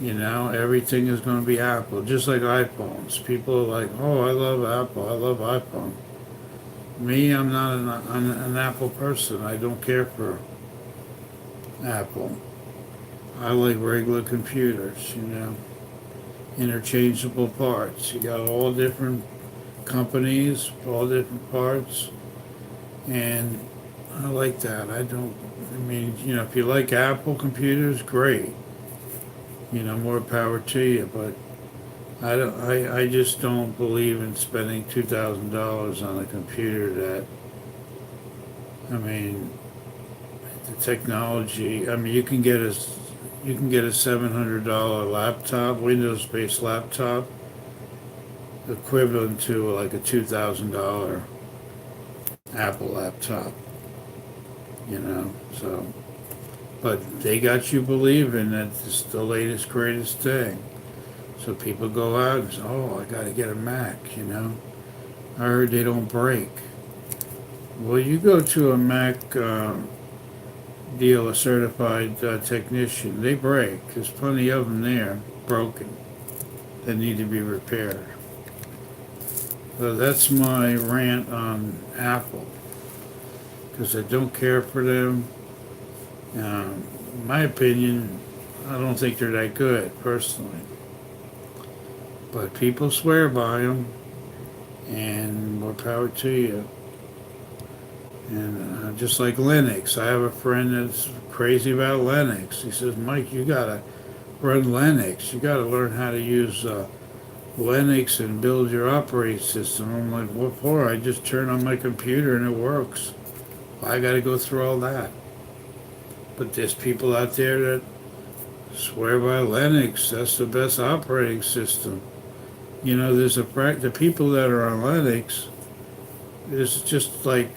Everything is going to be Apple, just like iPhones. People are like, oh, I love Apple, I love iPhone. Me, I'm not an Apple person. I don't care for Apple. I like regular computers, interchangeable parts. You got all different companies, all different parts, and I like that. I mean, if you like Apple computers, great. More power to you, but I just don't believe in spending $2,000 on a computer that, I mean, the technology. I mean, you can get a $700 laptop, Windows-based laptop, equivalent to like a $2,000 Apple laptop. So, but they got you believing that it's the latest, greatest thing. So people go out and say, oh, I got to get a Mac, I heard they don't break. Well, you go to a Mac dealer, certified technician, they break. There's plenty of them there, broken, that need to be repaired. So that's my rant on Apple, because I don't care for them. In my opinion, I don't think they're that good, personally. But people swear by them, and more power to you. And just like Linux, I have a friend that's crazy about Linux. He says, Mike, you gotta run Linux. You gotta learn how to use Linux and build your operating system. I'm like, what for? I just turn on my computer and it works. I gotta go through all that. But there's people out there that swear by Linux. That's the best operating system. There's the people that are on Linux. It's just like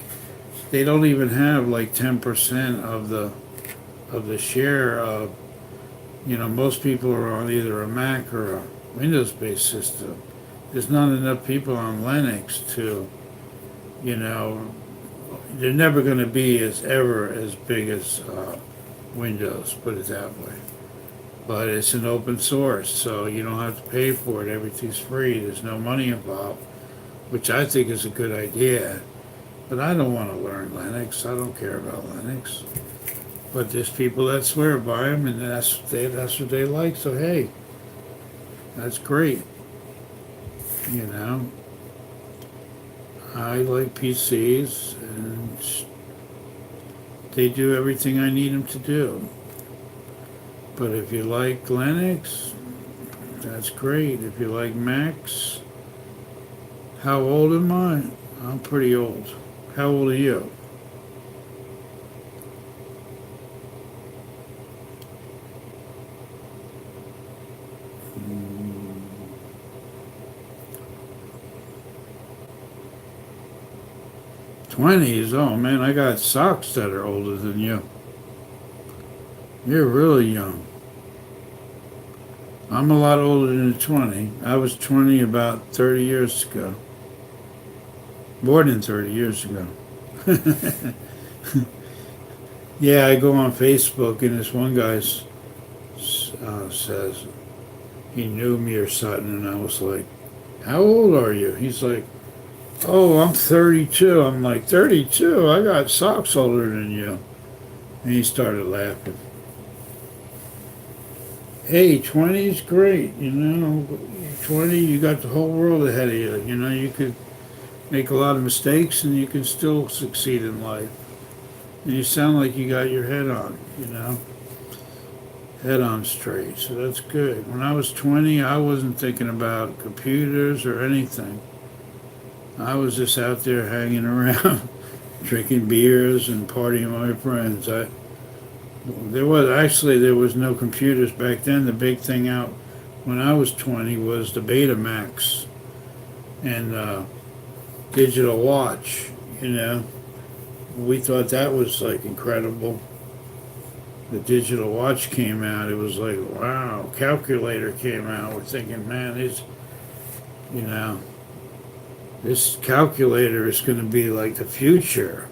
they don't even have like 10% of the share of. Most people are on either a Mac or a Windows-based system. There's not enough people on Linux to, they're never going to be as big as Windows. Put it that way. But it's an open source, so you don't have to pay for it. Everything's free. There's no money involved, which I think is a good idea. But I don't want to learn Linux. I don't care about Linux. But there's people that swear by them, and that's what they like. So hey, that's great. I like PCs, and they do everything I need them to do. But if you like Linux, that's great. If you like Macs, how old am I? I'm pretty old. How old are you? Mm, 20s? Oh man, I got socks that are older than you. You're really young. I'm a lot older than 20. I was 20 about 30 years ago. More than 30 years ago. Yeah, I go on Facebook and this one guy says he knew me or something, and I was like, how old are you? He's like, oh, I'm 32. I'm like, 32? I got socks older than you. And he started laughing. Hey, 20 is great, 20, you got the whole world ahead of you. You could make a lot of mistakes and you can still succeed in life. And you sound like you got your head on straight. So that's good. When I was 20, I wasn't thinking about computers or anything. I was just out there hanging around, drinking beers and partying with my friends. There was no computers back then. The big thing out when I was 20 was the Betamax and digital watch. You know, we thought that was like incredible. The digital watch came out. It was like, wow. Calculator came out. We're thinking, man, you know, this calculator is going to be like the future.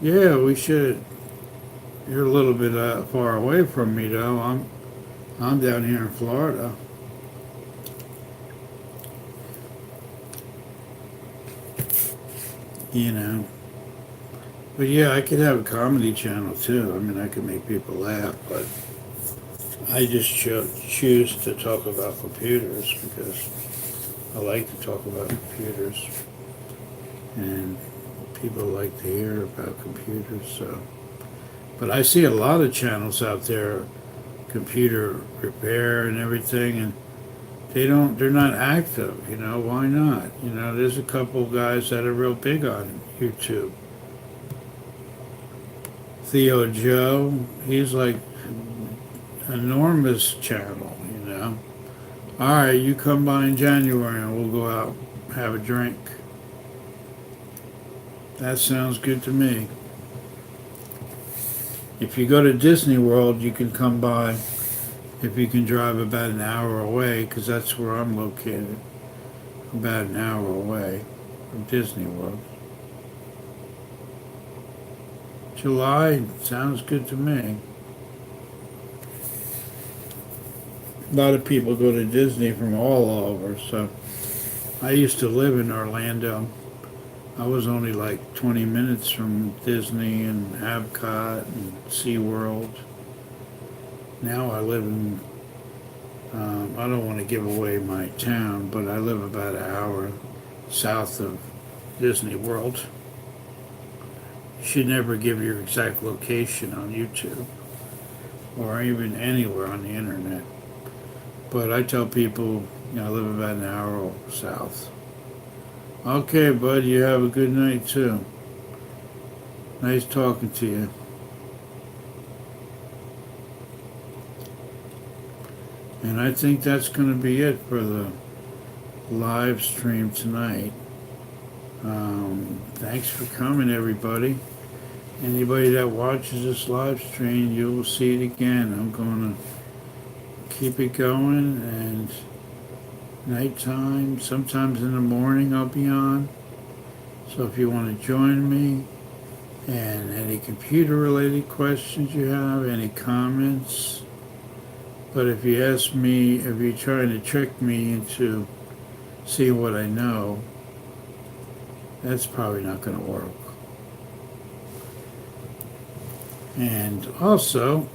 Yeah, we should. You're a little bit far away from me, though. I'm down here in Florida. You know. But yeah, I could have a comedy channel too. I mean, I could make people laugh, but I just choose to talk about computers because I like to talk about computers, and people like to hear about computers. So, but I see a lot of channels out there, computer repair and everything, and they're not active. Why not? There's a couple guys that are real big on YouTube. Theo Joe, he's like enormous channel. All right, you come by in January and we'll go out, have a drink. That sounds good to me. If you go to Disney World, you can come by if you can drive about an hour away, because that's where I'm located. About an hour away from Disney World. July sounds good to me. A lot of people go to Disney from all over, so I used to live in Orlando. I was only like 20 minutes from Disney and Epcot and SeaWorld. Now I live in, I don't want to give away my town, but I live about an hour south of Disney World. You should never give your exact location on YouTube or even anywhere on the internet. But I tell people, I live about an hour south. Okay, bud, you have a good night too. Nice talking to you. And I think that's going to be it for the live stream tonight. Thanks for coming, everybody. Anybody that watches this live stream, you will see it again. I'm going to keep it going, and nighttime, sometimes in the morning I'll be on. So if you want to join me, and any computer related questions you have, any comments, but if you ask me, if you're trying to trick me into seeing what I know, that's probably not going to work. And also,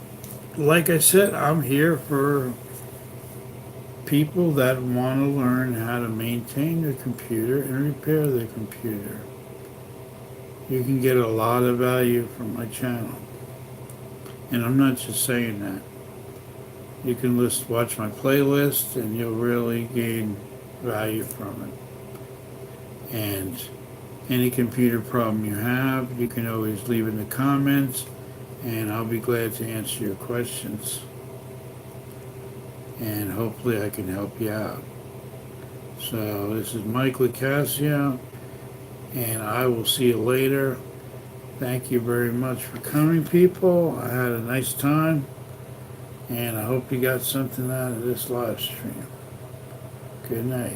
like I said, I'm here for people that want to learn how to maintain their computer and repair their computer. You can get a lot of value from my channel. And I'm not just saying that. You can watch my playlist and you'll really gain value from it. And any computer problem you have, you can always leave in the comments, and I'll be glad to answer your questions. And hopefully I can help you out. So this is Mike Locascio, and I will see you later. Thank you very much for coming, people. I had a nice time, and I hope you got something out of this live stream. Good night.